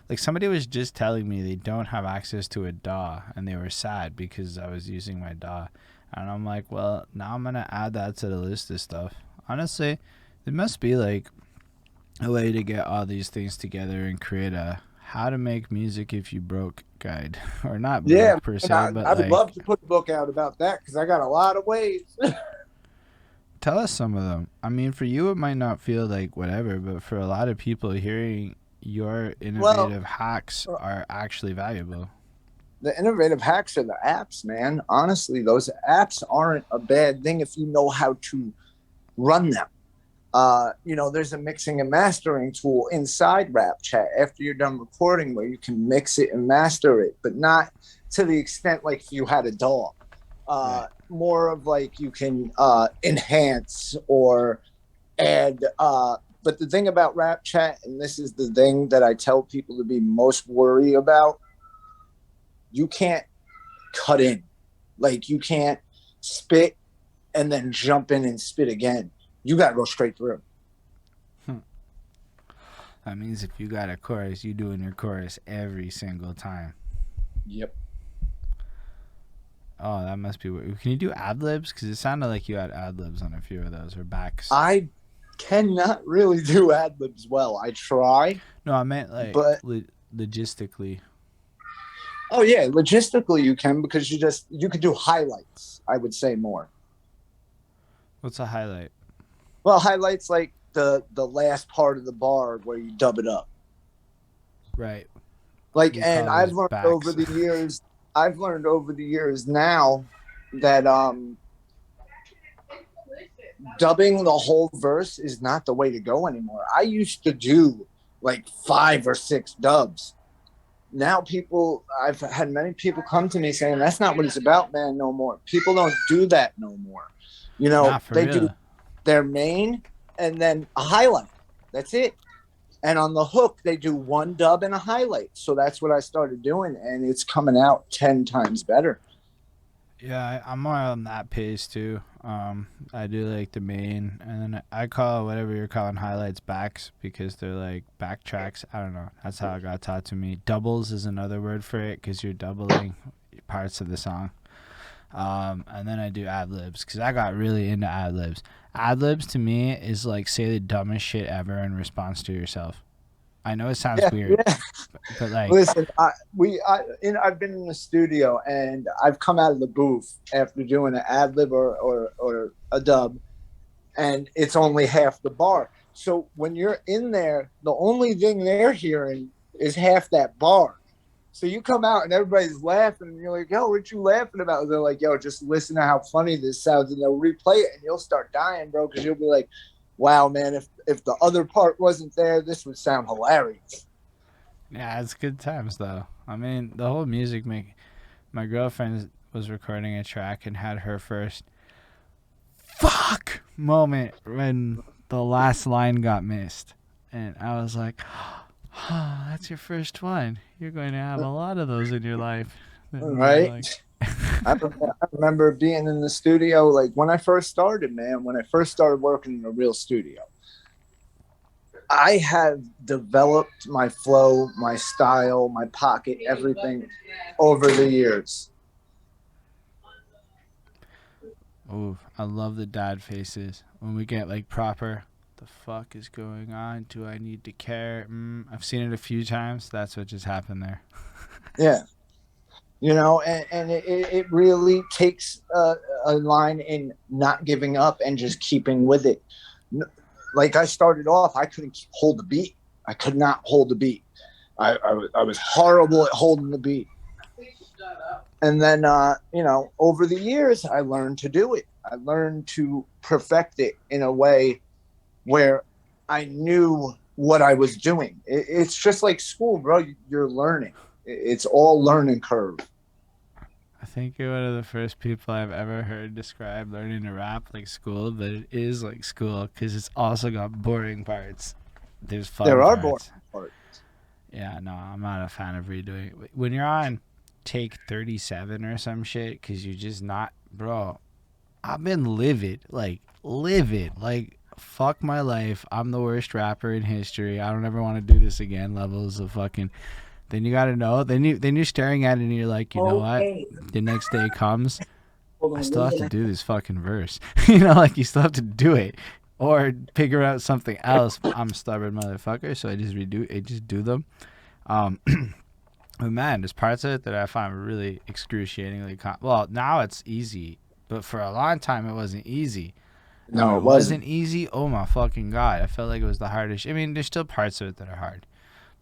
Like somebody was just telling me they don't have access to a DAW and they were sad because I was using my DAW. And I'm like, well, now I'm going to add that to the list of stuff. Honestly, there must be like a way to get all these things together and create a how to make music if you broke guide. Or not broke per se, but I would love to put a book out about that because I got a lot of ways. Tell us some of them. I mean, for you, it might not feel like whatever, but for a lot of people, hearing your innovative hacks are actually valuable. The innovative hacks are the apps, man. Honestly, those apps aren't a bad thing if you know how to run them. You know, there's a mixing and mastering tool inside rapchat after you're done recording where you can mix it and master it, but not to the extent like if you had a DAW. Right. More of like you can enhance or add. But the thing about rapchat, and this is the thing that I tell people to be most worried about, you can't cut in. Like you can't spit and then jump in and spit again. You got to go straight through. That means if you got a chorus, you doing your chorus every single time. Yep. Oh, that must be weird. Can you do ad-libs? Because it sounded like you had ad-libs on a few of those, or backs. I cannot really do ad-libs well. I try. No, I meant like logistically. Oh, yeah. Logistically, you can because you could do highlights, I would say more. What's a highlight? Well, highlights like the last part of the bar where you dub it up. Right. Like, We and call I've those learned over backs. the years, now that dubbing the whole verse is not the way to go anymore. I used to do like 5 or 6 dubs. Now I've had many people come to me saying that's not what it's about, man, no more. People don't do that no more. You know, Not for they do real. their main and then a highlight. That's it. And on the hook, they do one dub and a highlight. So that's what I started doing, and it's coming out 10 times better. Yeah, I'm more on that pace too. I do like the main, and then I call whatever you're calling highlights backs because they're like backtracks. I don't know. That's how it got taught to me. Doubles is another word for it because you're doubling parts of the song. And then I do ad libs because I got really into ad libs. Ad libs to me is like say the dumbest shit ever in response to yourself. I know it sounds Yeah, weird, yeah. but like, Listen, I've been in the studio and I've come out of the booth after doing an ad lib or a dub, and it's only half the bar. So when you're in there, the only thing they're hearing is half that bar. So you come out and everybody's laughing, and you're like, "Yo, what you laughing about?" And they're like, "Yo, just listen to how funny this sounds," and they'll replay it, and you'll start dying, bro, because you'll be like, "Wow, man, if the other part wasn't there, this would sound hilarious." yeah, it's good times though. I mean, the whole music make. My girlfriend was recording a track and had her first fuck moment when the last line got missed. And I was like, oh, that's your first one. You're going to have a lot of those in your life. And they're Right? like, I remember being in the studio, like when I first started, man, when I first started working in a real studio. I have developed my flow, my style, my pocket, everything over the years. ooh, I love the dad faces. When we get like proper, the fuck is going on? Do I need to care? I've seen it a few times. That's what just happened there. Yeah. You know, and it really takes a line in not giving up and just keeping with it. Like I started off, I couldn't hold the beat. I could not hold the beat. I was horrible at holding the beat. And then, you know, over the years, I learned to do it. I learned to perfect it in a way where I knew what I was doing. It's just like school, bro. You're learning. It's all learning curve. I think you're one of the first people I've ever heard describe learning to rap like school, but it is like school because it's also got boring parts. There's fun There are boring parts. parts. Yeah, no, I'm not a fan of redoing it. When you're on take 37 or some shit because you're just not, bro, I've been livid. Like, fuck my life. I'm the worst rapper in history. I don't ever want to do this again. Levels of fucking. Then you gotta know. Then you're staring at it and you're like, you know what? The next day comes. I still have to do this fucking verse. You know, like you still have to do it. Or figure out something else. I'm a stubborn motherfucker, so I just do them. But man, there's parts of it that I find really excruciatingly well, now it's easy, but for a long time it wasn't easy. And No, when it it wasn't. wasn't easy, oh my fucking god, I felt like it was the hardest. I mean, there's still parts of it that are hard,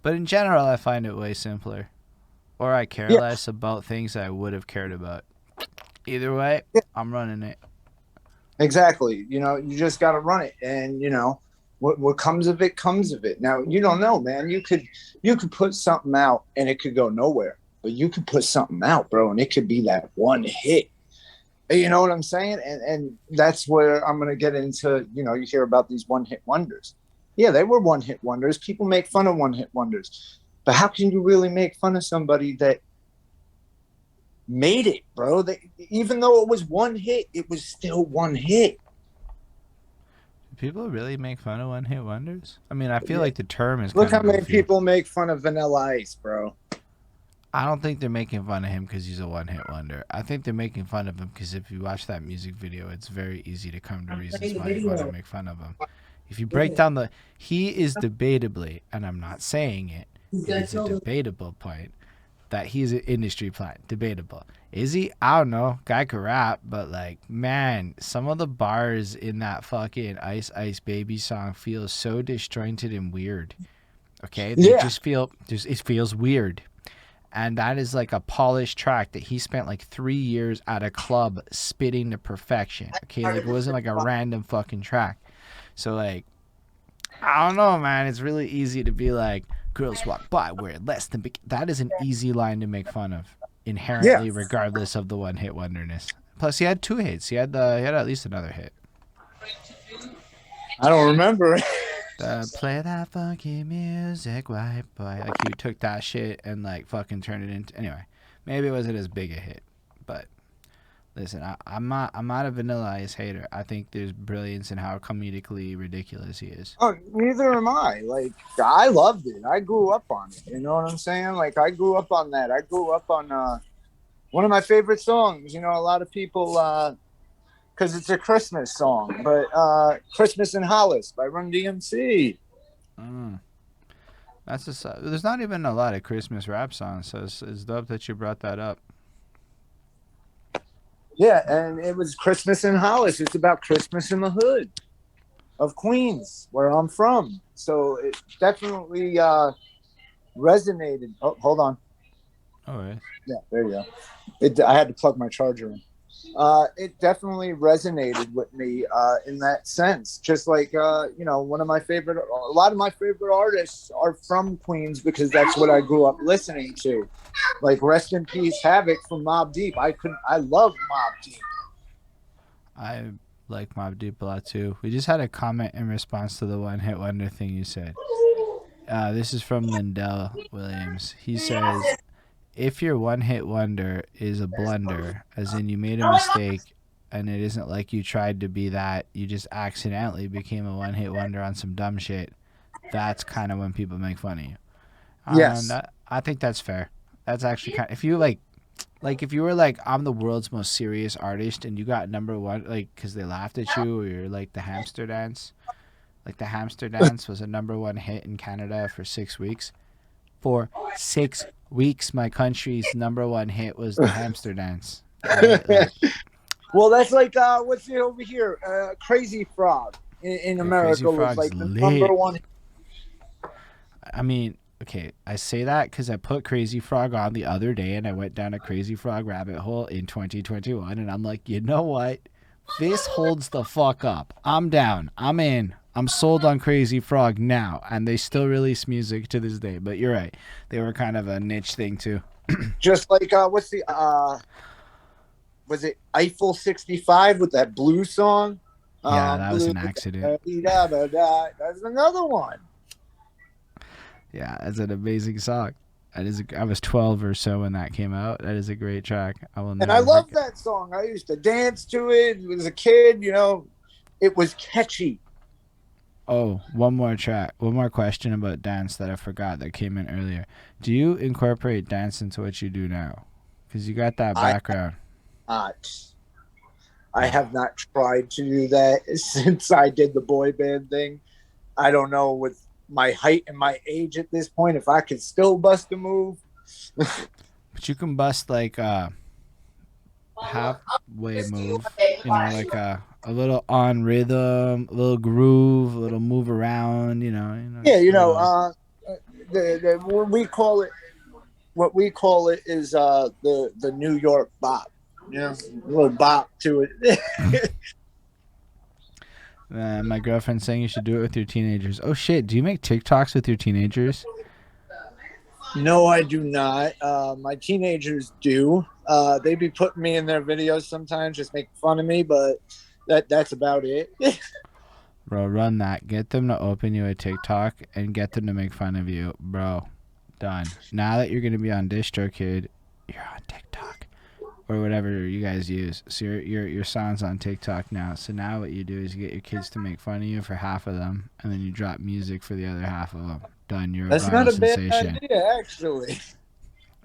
but in general, I find it way simpler. Or I care Yeah, less about things that I would have cared about. Either way, yeah, I'm running it. exactly. You know, you just got to run it, and you know, what comes of it comes of it. Now you don't know, man. You could put something out and it could go nowhere, but you could put something out, bro, and it could be that one hit. You know what I'm saying? And that's where I'm gonna get into. You know, you hear about these one hit wonders. Yeah, they were one hit wonders. People make fun of one hit wonders, but how can you really make fun of somebody that made it, bro? Even though it was one hit, it was still one hit. Do people really make fun of one hit wonders? I mean, I feel Yeah. like the term is Look kind how of many goofy. people make fun of Vanilla Ice, bro. I don't think they're making fun of him because he's a one-hit wonder. I think they're making fun of him because if you watch that music video, it's very easy to come to reasons why you want to make fun of him. If you break down he is debatably, and I'm not saying it, it is a debatable point, that he's an industry plant. Debatable. Is he? I don't know. Guy could rap, but like, man, some of the bars in that fucking Ice Ice Baby song feel so disjointed and weird. Okay, they just feel it feels weird. And that is like a polished track that he spent like 3 years at a club spitting to perfection. Okay, like it wasn't like a random fucking track. So like, I don't know, man. It's really easy to be like, girls walk by wearing less than that is an easy line to make fun of inherently, regardless of the one hit wonderness. Plus, he had 2 hits. He had at least another hit. I don't remember. Play that funky music, white boy. Like he took that shit and like fucking turned it into. Anyway, maybe it wasn't as big a hit, but listen, I'm not a Vanilla Ice hater. I think there's brilliance in how comedically ridiculous he is. Oh, neither am I. Like, I loved it. I grew up on it. You know what I'm saying? Like, I grew up on that. I grew up on one of my favorite songs. You know, a lot of people, because it's a Christmas song, but Christmas in Hollis by Run DMC. That's just, there's not even a lot of Christmas rap songs, so it's dope that you brought that up. Yeah, and it was Christmas in Hollis. It's about Christmas in the hood of Queens, where I'm from. So it definitely resonated. Oh, hold on. All right. Yeah, there you go. I had to plug my charger in. It definitely resonated with me in that sense. Just like, you know, a lot of my favorite artists are from Queens because that's what I grew up listening to. Like, rest in peace, Havoc from Mobb Deep. I love Mobb Deep. I like Mobb Deep a lot too. We just had a comment in response to the one hit wonder thing you said. This is from Lindell Williams. He says, if your one hit wonder is a blunder, as in you made a mistake and it isn't like you tried to be that, you just accidentally became a one hit wonder on some dumb shit, that's kind of when people make fun of you. Yes. I think that's fair. That's actually kind of, if you like if you were like, I'm the world's most serious artist and you got number one, like, because they laughed at you, or you're like the hamster dance. Like the hamster dance was a number one hit in Canada for 6 weeks. For 6 weeks, my country's number one hit was the hamster dance. Right? Like, well, that's like, what's it over here? Crazy Frog in America was like the number one. I mean, okay, I say that because I put Crazy Frog on the other day and I went down a Crazy Frog rabbit hole in 2021 and I'm like, you know what? This holds the fuck up. I'm down. I'm in. I'm sold on Crazy Frog now, and they still release music to this day. But you're right, they were kind of a niche thing too. Just like what's the was it Eiffel 65 with that blue song? Yeah, that was an accident. That's another one. Yeah, that's an amazing song. I was 12 or so when that came out. That is a great track. I love that song. I used to dance to it as a kid. You know, it was catchy. Oh, one more question about dance that I forgot that came in earlier. Do you incorporate dance into what you do now? Because you got that background. I have not tried to do that since I did the boy band thing. I don't know, with my height and my age at this point, if I could still bust a move. But you can bust like a halfway move, you know, like a little on rhythm, a little groove, a little move around, you know. Yeah, you know, what we call it is the New York bop. You know, a little bop to it. My girlfriend's saying you should do it with your teenagers. Oh shit, do you make TikToks with your teenagers? No, I do not. My teenagers do. They be putting me in their videos sometimes, just make fun of me, but that's about it. Bro, run that. Get them to open you a TikTok and get them to make fun of you. Bro, done. Now that you're going to be on DistroKid, you're on TikTok. Or whatever you guys use. So your song's on TikTok now. So now what you do is you get your kids to make fun of you for half of them, and then you drop music for the other half of them. Done. You're That's a not a sensation. bad idea, actually.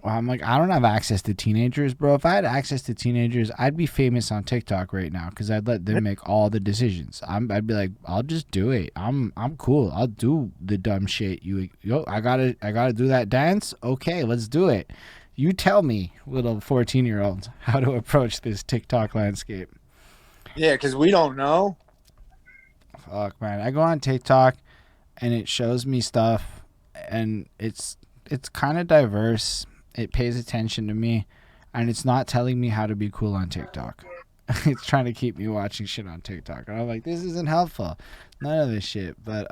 Well, I'm like, I don't have access to teenagers, bro. If I had access to teenagers, I'd be famous on TikTok right now because I'd let them make all the decisions. I'd be like, I'll just do it. I'm cool. I'll do the dumb shit. I gotta do that dance. Okay, let's do it. You tell me, little 14-year-old, how to approach this TikTok landscape. Yeah, because we don't know. Fuck, man. I go on TikTok and it shows me stuff, and it's kind of diverse. It pays attention to me, and it's not telling me how to be cool on TikTok. It's trying to keep me watching shit on TikTok. And I'm like, this isn't helpful. None of this shit. But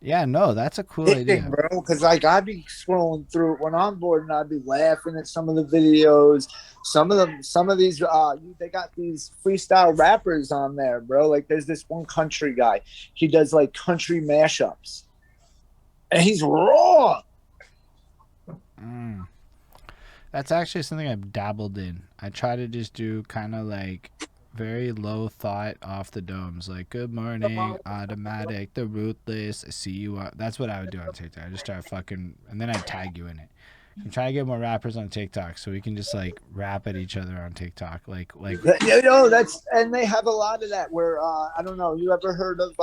yeah, no, that's a cool idea, bro. Because like I'd be scrolling through when I'm bored, and I'd be laughing at some of the videos. Some of these, they got these freestyle rappers on there, bro. Like there's this one country guy. He does like country mashups, and he's raw. That's actually something I've dabbled in. I try to just do kind of like very low thought off the domes, like good morning, Autamatik The Ruthless, I see you. That's what I would do on TikTok. I just start fucking, and then I tag you in it. I'm trying to get more rappers on TikTok so we can just like rap at each other on TikTok. Like you know, that's, and they have a lot of that where I don't know. You ever heard of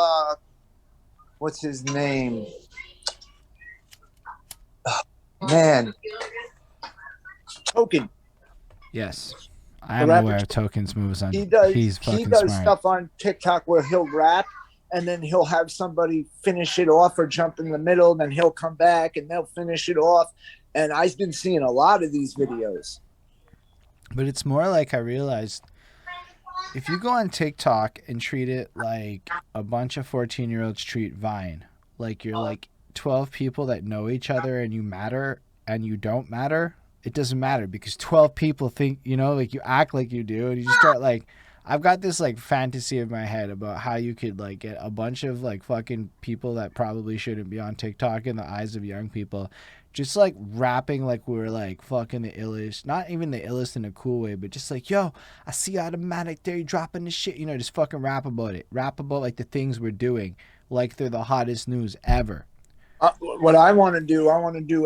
what's his name? Oh, man, Token. Yes, I am aware of Token's moves on. He does smart. stuff on TikTok where he'll rap and then he'll have somebody finish it off or jump in the middle, and then he'll come back and they'll finish it off. And I've been seeing a lot of these videos. But it's more like I realized if you go on TikTok and treat it like a bunch of 14-year-olds treat Vine, like you're like 12 people that know each other and you matter and you don't matter, it doesn't matter because 12 people think, you know, like you act like you do, and you just start like, I've got this like fantasy in my head about how you could like get a bunch of like fucking people that probably shouldn't be on TikTok in the eyes of young people, just like rapping like we're like fucking the illest, not even the illest in a cool way, but just like, yo, I see Automatik there, you dropping this shit, you know, just fucking rap about it, rap about like the things we're doing, like they're the hottest news ever. What I want to do,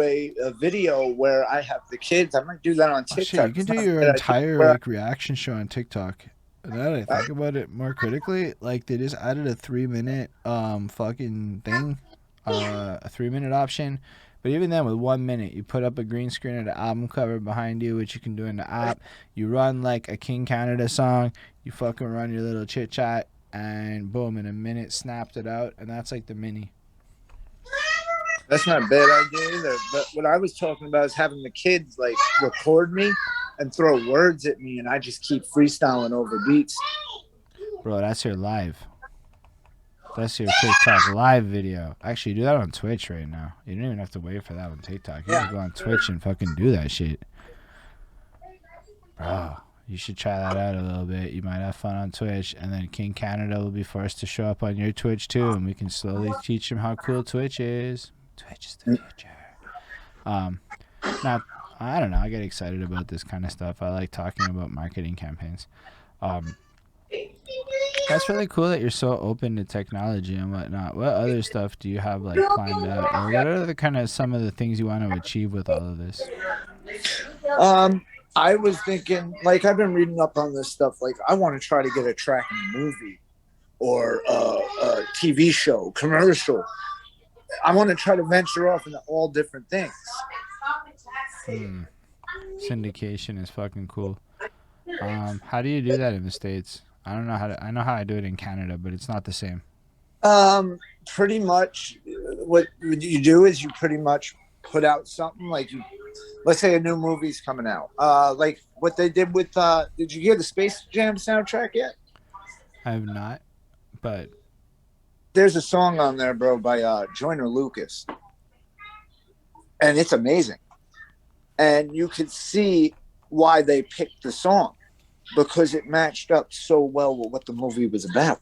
a video where I have the kids. I might do that on TikTok. Oh, shit, you can do your entire like reaction show on TikTok. Now that I think about it more critically, like they just added a 3-minute fucking thing, a 3-minute option. But even then, with 1 minute, you put up a green screen of the album cover behind you, which you can do in the app. You run like a King Canada song. You fucking run your little chit chat, and boom, in a minute, snapped it out, and that's like the mini. That's not a bad idea either. But what I was talking about is having the kids like record me and throw words at me, and I just keep freestyling over beats. Bro, that's your live. That's your TikTok live video. Actually, do that on Twitch right now. You don't even have to wait for that on TikTok. You can go on Twitch and fucking do that shit. Bro, you should try that out a little bit. You might have fun on Twitch, and then King Canada will be forced to show up on your Twitch too, and we can slowly teach him how cool Twitch is. Twitch is the future. Now, I don't know. I get excited about this kind of stuff. I like talking about marketing campaigns. That's really cool that you're so open to technology and whatnot. What other stuff do you have like planned out, or what are the kind of some of the things you want to achieve with all of this? I was thinking, like, I've been reading up on this stuff. Like, I want to try to get a track in a movie or a TV show, commercial. I want to try to venture off into all different things. Syndication is fucking cool. How do you do that in the States? I don't know how to. I know how I do it in Canada, but it's not the same. Pretty much, what you do is you pretty much put out something like you. Let's say a new movie's coming out. Like what they did with. Did you hear the Space Jam soundtrack yet? I have not, but there's a song on there, bro, by Joyner Lucas, and it's amazing. And you could see why they picked the song, because it matched up so well with what the movie was about.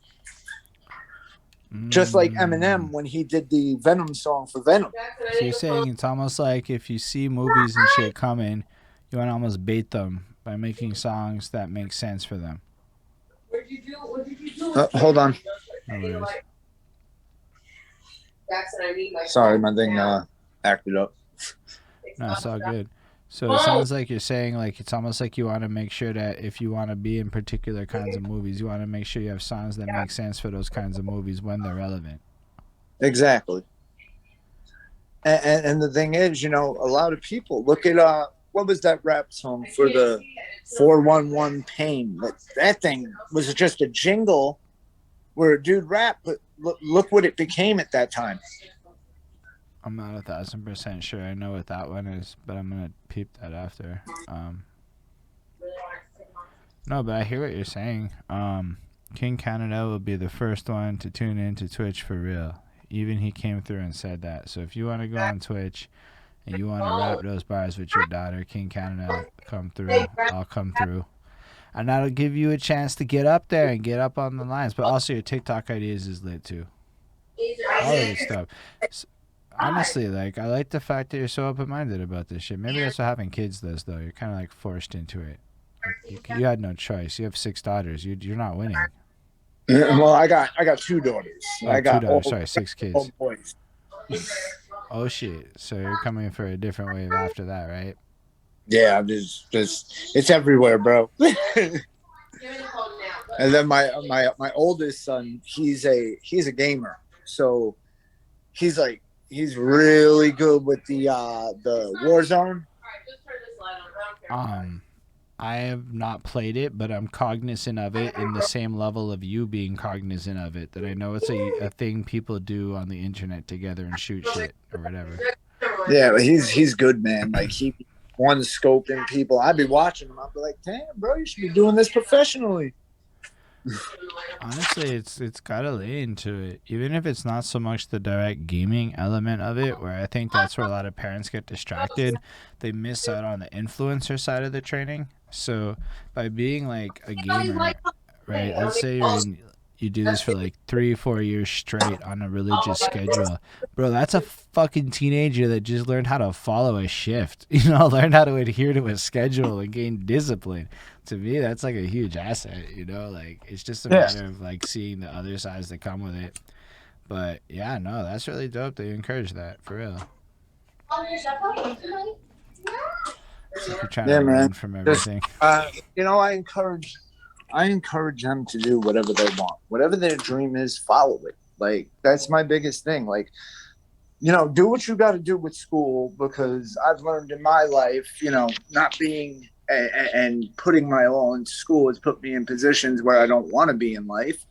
Just like Eminem when he did the Venom song for Venom. So you're saying it's almost like if you see movies and shit coming, you want to almost bait them by making songs that make sense for them. Hold on. No, sorry, my thing acted up. No, it's all good. So it sounds like you're saying like it's almost like you want to make sure that if you want to be in particular kinds of movies, you want to make sure you have songs that make sense for those kinds of movies when they're relevant. Exactly. And the thing is, you know, a lot of people look at what was that rap song for the 411 Pain? That thing was just a jingle where a dude rapped, but look what it became at that time. I'm not 1,000% sure I know what that one is, but I'm gonna peep that after. No, but I hear what you're saying. King Canada will be the first one to tune in to Twitch for real. Even he came through and said that. So if you want to go on Twitch and you want to rap those bars with your daughter, King Canada, come through. I'll come through. And that'll give you a chance to get up there and get up on the lines. But also your TikTok ideas is lit too. All of this stuff. Honestly, like, I like the fact that you're so open-minded about this shit. Maybe that's what having kids does, though. You're kind of like forced into it. You had no choice. You have 6 daughters. You're not winning. Well, I got 2 daughters. Oh, I got 2 daughters. Sorry, 6 kids. All boys. Oh shit! So you're coming for a different wave after that, right? Yeah, there's it's everywhere, bro. And then my oldest son, he's a gamer, so he's really good with the Warzone. I have not played it, but I'm cognizant of it in the same level of you being cognizant of it. That I know it's a thing people do on the internet together and shoot shit or whatever. Yeah, but he's good, man. Like, he one scoping people. I'd be watching him. I'd be like, damn, bro, you should be doing this professionally. Honestly, it's gotta lay into it, even if it's not so much the direct gaming element of it, where I think that's where a lot of parents get distracted. They miss out on the influencer side of the training. So by being like a gamer, right? Let's say you do this for like 3-4 years straight on a religious schedule, bro. That's a fucking teenager that just learned how to follow a shift. Learned how to adhere to a schedule and gain discipline. To me, that's like a huge asset. Like, it's just a matter of like seeing the other sides that come with it. But yeah, no, that's really dope that you encourage that, for real. It's like you're trying to run from everything. I encourage them to do whatever they want. Whatever their dream is, follow it. Like, that's my biggest thing. Like, do what you got to do with school, because I've learned in my life, not being and putting my all into school has put me in positions where I don't want to be in life.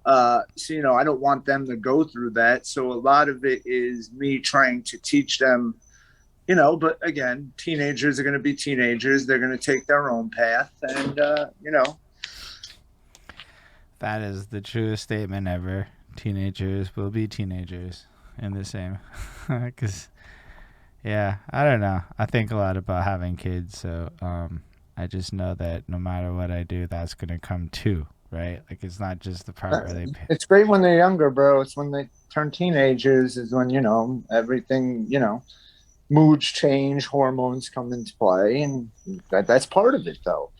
So, I don't want them to go through that. So a lot of it is me trying to teach them, but again, teenagers are going to be teenagers. They're going to take their own path. And, That is the truest statement ever. Teenagers will be teenagers in the same. Because, yeah, I don't know. I think a lot about having kids. So I just know that no matter what I do, that's going to come too, right? Like, it's not just the part where they... It's great when they're younger, bro. It's when they turn teenagers is when, everything, moods change, hormones come into play, and that's part of it, though.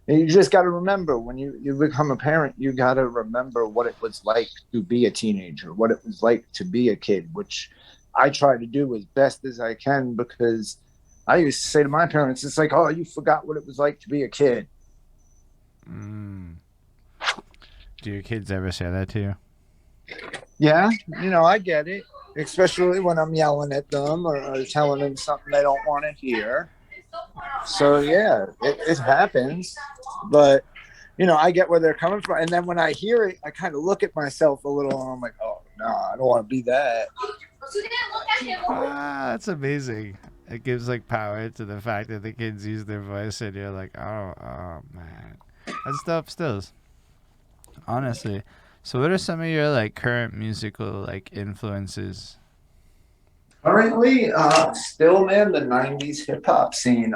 And you just got to remember, when you become a parent, you got to remember what it was like to be a teenager, what it was like to be a kid, which I try to do as best as I can, because I used to say to my parents, it's like, oh, you forgot what it was like to be a kid. Do your kids ever say that to you? Yeah, I get it, especially when I'm yelling at them or telling them something they don't want to hear. So, yeah, it happens. But, I get where they're coming from. And then when I hear it, I kind of look at myself a little, and I'm like, oh, no, I don't want to be that. That's amazing. It gives, like, power to the fact that the kids use their voice, and you're like, oh man. That's dope stills. Honestly. So what are some of your, like, current musical, like, influences? Currently, still, man, the 90s hip-hop scene.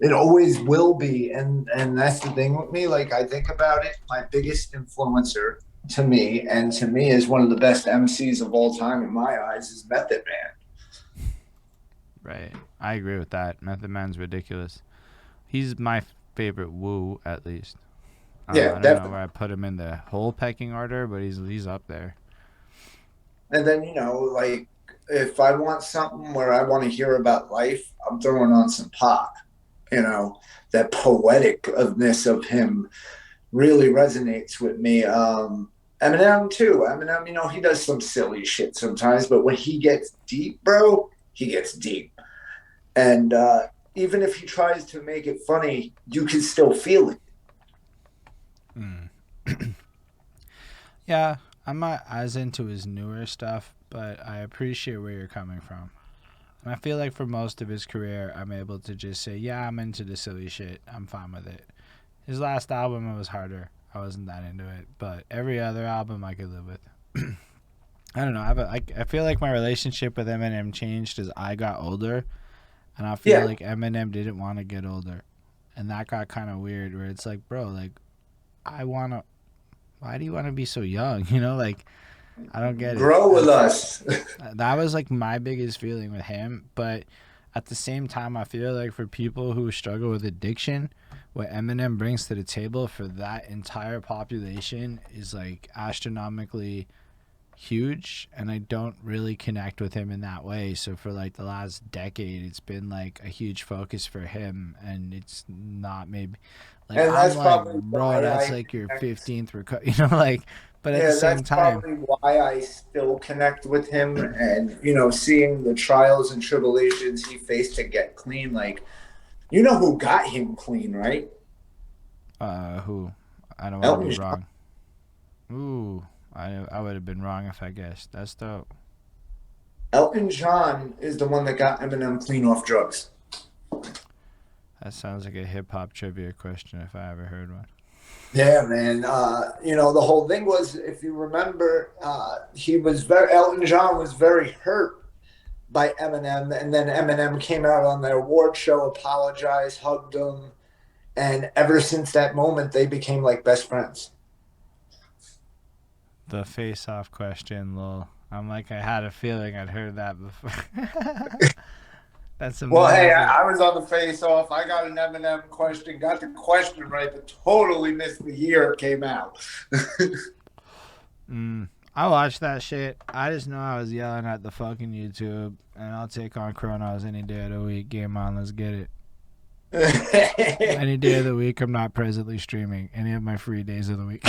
It always will be. And that's the thing with me. Like, I think about it, my biggest influencer to me is one of the best MCs of all time in my eyes, is Method Man. Right. I agree with that. Method Man's ridiculous. He's my favorite woo, at least. I don't know where I put him in the whole pecking order, but he's up there. And then, like, if I want something where I want to hear about life, I'm throwing on some Pac. That poeticness of him really resonates with me. Eminem too. Eminem, he does some silly shit sometimes, but when he gets deep, bro, he gets deep. And even if he tries to make it funny, you can still feel it. Yeah, I'm not as into his newer stuff, but I appreciate where you're coming from. And I feel like for most of his career, I'm able to just say, yeah, I'm into the silly shit. I'm fine with it. His last album, it was harder. I wasn't that into it. But every other album, I could live with. I don't know. I feel like my relationship with Eminem changed as I got older. And I feel like Eminem didn't want to get older. And that got kind of weird where it's like, bro, like, I want to. Why do you want to be so young? You know, like, I don't get it. Grow with us. That was like my biggest feeling with him. But at the same time, I feel like for people who struggle with addiction, what Eminem brings to the table for that entire population is like astronomically huge, and I don't really connect with him in that way. So for like the last decade, it's been like a huge focus for him, and it's not maybe like And that's I'm probably like, bro, that's like your 15th you know, like, but at the same that's time, probably why I still connect with him, and seeing the trials and tribulations he faced to get clean. Like, you know who got him clean, right? who? I don't want Elton to be John. wrong. Ooh, I would have been wrong if I guessed. That's dope. Elton John is the one that got Eminem clean off drugs. That sounds like a hip hop trivia question if I ever heard one. Yeah, man. The whole thing was, if you remember, Elton John was very hurt by Eminem, and then Eminem came out on the award show, apologized, hugged him, and ever since that moment, they became like best friends. The face-off question, lol. I'm like, I had a feeling I'd heard that before. That's amazing. Well, hey, I was on the face-off. I got an Eminem question, got the question right, but totally missed the year it came out. I watched that shit. I just know I was yelling at the fucking YouTube, and I'll take on Chronos any day of the week. Game on, let's get it. Any day of the week, I'm not presently streaming any of my free days of the week.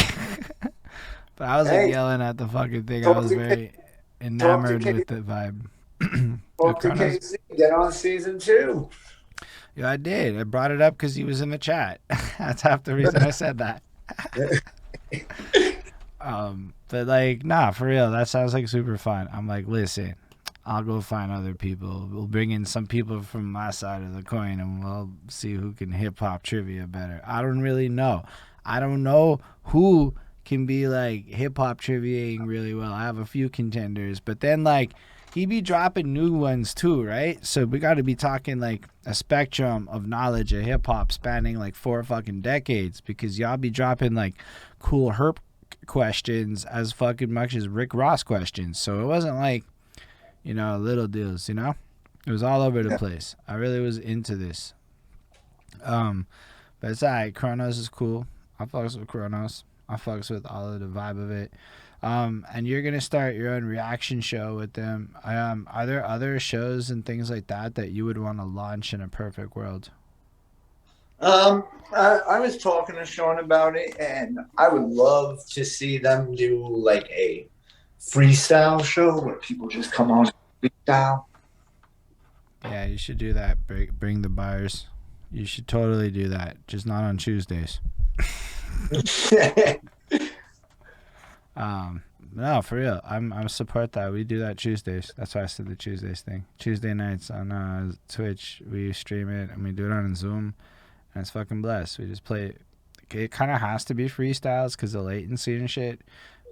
But I was like yelling at the fucking thing. I was very enamored with the vibe. Talk to KC, get on season 2. Yeah, I did. I brought it up because he was in the chat. That's half the reason I said that. But like, nah, for real, that sounds like super fun. I'm like, listen, I'll go find other people. We'll bring in some people from my side of the coin, and we'll see who can hip hop trivia better. I don't really know. I don't know who can be like hip hop triviaing really well. I have a few contenders, but then like he be dropping new ones too, right? So we got to be talking like a spectrum of knowledge of hip hop spanning like 4 fucking decades, because y'all be dropping like cool herp questions as fucking much as Rick Ross questions. So it wasn't like, little deals, It was all over the place. I really was into this. But it's alright. Chronos is cool. I fucks with Chronos. I fucks with all of the vibe of it. And you're gonna start your own reaction show with them. Are there other shows and things like that you would want to launch in a perfect world? I was talking to Sean about it, and I would love to see them do like a freestyle show where people just come on and freestyle. Yeah, you should do that. Bring the bars. You should totally do that. Just not on Tuesdays. No, for real. I'm support that. We do that Tuesdays. That's why I said the Tuesdays thing. Tuesday nights on Twitch, we stream it and we do it on Zoom, and it's fucking blessed. We just play. It kind of has to be freestyles because of latency and shit,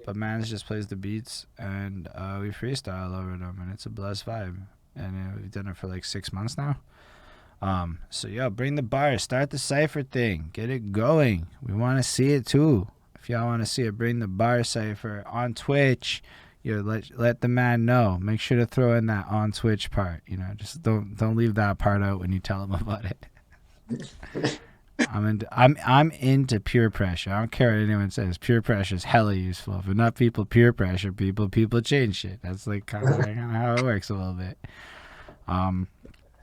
but Mans just plays the beats and we freestyle over them, and it's a blessed vibe. And we've done it for like 6 months now. So yo, bring the bar, start the cipher thing, get it going. We want to see it too. If y'all want to see it, bring the bar cipher on Twitch. Let the man know. Make sure to throw in that on Twitch part. Just don't leave that part out when you tell him about it. I'm into peer pressure. I don't care what anyone says. Peer pressure is hella useful. If enough people peer pressure people change shit. That's like kind of how it works a little bit.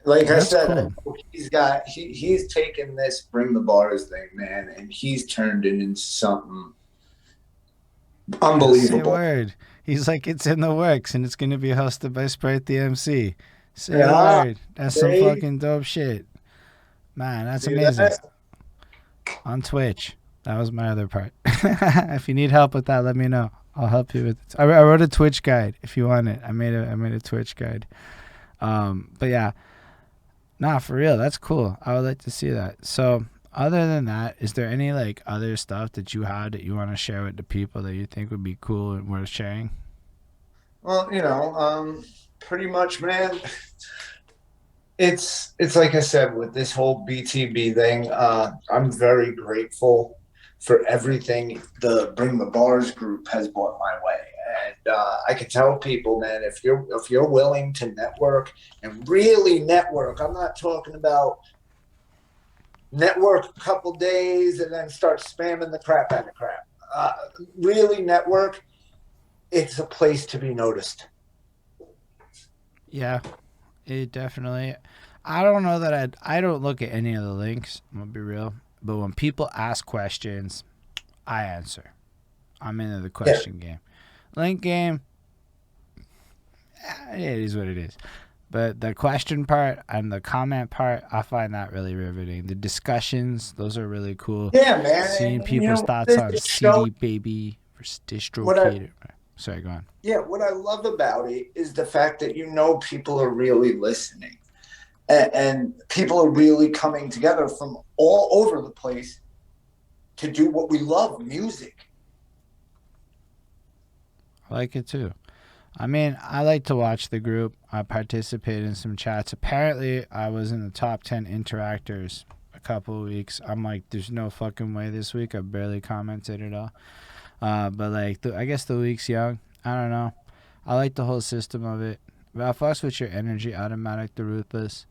Like I said, cool. He's taken this bring the bars thing, man, and he's turned it into something unbelievable. Say word. He's like, it's in the works, and it's gonna be hosted by Sprite the MC. Say word. That's some fucking dope shit. Man, that's See amazing. that? On Twitch. That was my other part. If you need help with that, let me know. I'll help you with it. I wrote a Twitch guide if you want it. I made a Twitch guide. But yeah, nah, for real, that's cool. I would like to see that. So other than that, is there any like other stuff that you had that you want to share with the people that you think would be cool and worth sharing? Well, pretty much, man. It's like I said with this whole BTB thing. I'm very grateful for everything the Bring the Bars group has brought my way, and I can tell people, man, if you're willing to network and really network, I'm not talking about network a couple days and then start spamming the crap out of crap. Really network. It's a place to be noticed. Yeah, it definitely. I don't know that I don't look at any of the links. I'm gonna be real, but when people ask questions, I answer. I'm into the question game. Link game, it is what it is. But the question part and the comment part, I find that really riveting. The discussions, those are really cool. Yeah, man. Seeing And, people's thoughts on CD Baby versus DistroKid. Sorry, go on. Yeah, what I love about it is the fact that people are really listening. And people are really coming together from all over the place to do what we love, music. I like it too. I mean, I like to watch the group. I participate in some chats. Apparently, I was in the top 10 interactors a couple of weeks. I'm like, there's no fucking way this week. I barely commented at all. But like, I guess the week's young. I don't know. I like the whole system of it. But I fucks with your energy, Autamatik The Ruthless.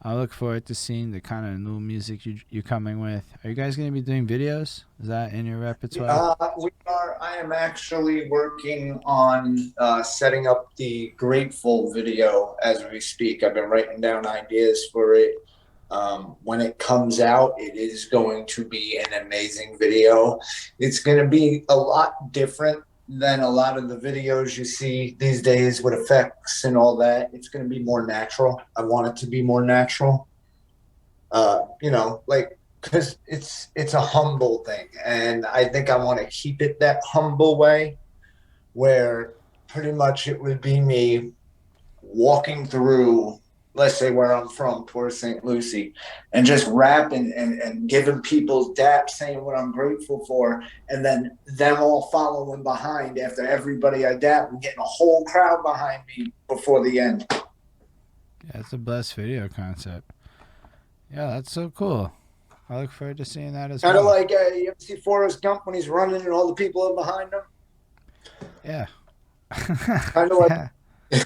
I look forward to seeing the kind of new music you're coming with. Are you guys going to be doing videos? Is that in your repertoire? We are. I am actually working on setting up the Grateful video as we speak. I've been writing down ideas for it. When it comes out, it is going to be an amazing video. It's going to be a lot different than a lot of the videos you see these days with effects and all that. It's going to be more natural. I want it to be more natural. Because it's a humble thing, and I think I want to keep it that humble way, where pretty much it would be me walking through, let's say where I'm from, Port St. Lucie, and just rapping and giving people's daps, saying what I'm grateful for, and then them all following behind after everybody I dap and getting a whole crowd behind me before the end. Yeah, it's a blessed video concept. Yeah, that's so cool. I look forward to seeing that as well. Kind of like you ever see Forrest Gump when he's running and all the people are behind him? Yeah. Kind of like. Yeah.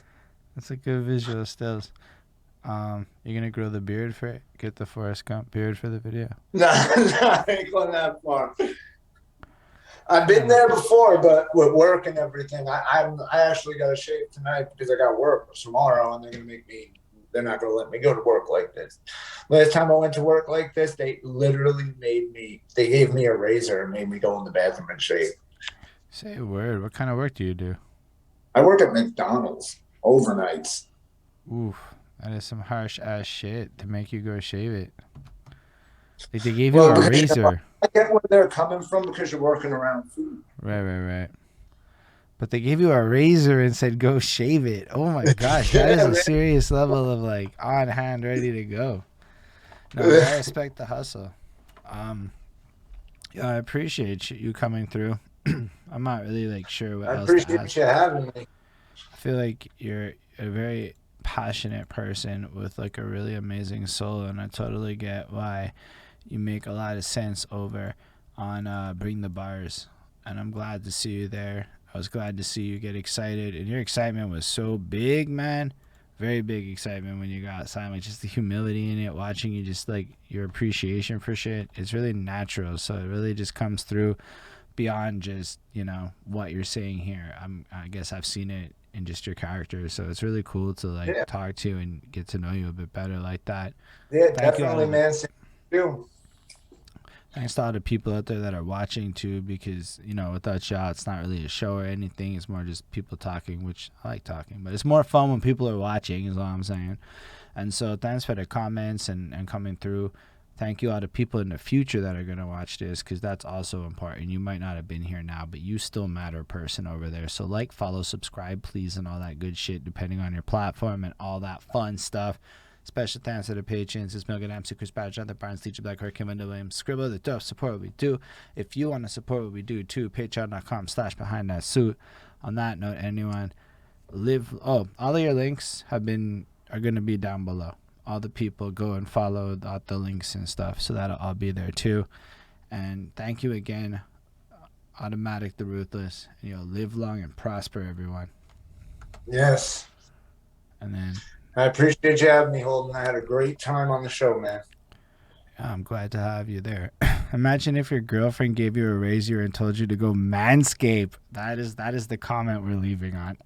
That's a good visual stills. You're gonna grow the beard for it? Get the Forrest Gump beard for the video? No, I ain't going that far. I've been there before, but with work and everything, I actually got to shave tonight because I got work tomorrow, and they're not going to let me go to work like this. Last time I went to work like this, they literally they gave me a razor and made me go in the bathroom and shave. Say a word. What kind of work do you do? I work at McDonald's overnights. Oof. That is some harsh ass shit to make you go shave it. Like they gave you a razor. I get where they're coming from because you're working around food. Right. But they gave you a razor and said go shave it. Oh my gosh, that is a serious level of like on hand, ready to go. No, I respect the hustle. Yeah, I appreciate you coming through. I'm not really like sure what else to ask. I appreciate you having me. I feel like you're a very passionate person with like a really amazing soul, and I totally get why you make a lot of sense over on Bring the Bars, and I'm glad to see you there. I was glad to see you get excited, and your excitement was so big, man. Very big excitement when you got signed. Like just the humility in it, watching you, just like your appreciation for shit. It's really natural, so it really just comes through beyond just what you're saying here. I guess I've seen it in just your character, so it's really cool to like talk to you and get to know you a bit better like that. Yeah, definitely, man. Thank you. Thanks to all the people out there that are watching too, because without y'all it's not really a show or anything. It's more just people talking, which I like talking, but it's more fun when people are watching is all I'm saying. And so thanks for the comments and coming through. Thank you all the people in the future that are going to watch this, because that's also important. You might not have been here now, but you still matter, person over there. So like, follow, subscribe, please, and all that good shit, depending on your platform and all that fun stuff. Special thanks to the patrons. It's Milgan MC, Chris Badger, Jonathan Barnes, Teacher Black, Kevin Williams, Scribble, the Duff. Support what we do. If you want to support what we do too, patreon.com/behind that suit. On that note, anyone all of your links are going to be down below. All the people go and follow the links and stuff, so that'll all be there too. And thank you again, Autamatik The Ruthless. And, live long and prosper, everyone. Yes. And then I appreciate you having me, Holden. I had a great time on the show, man. I'm glad to have you there. Imagine if your girlfriend gave you a razor and told you to go manscape. That is the comment we're leaving on.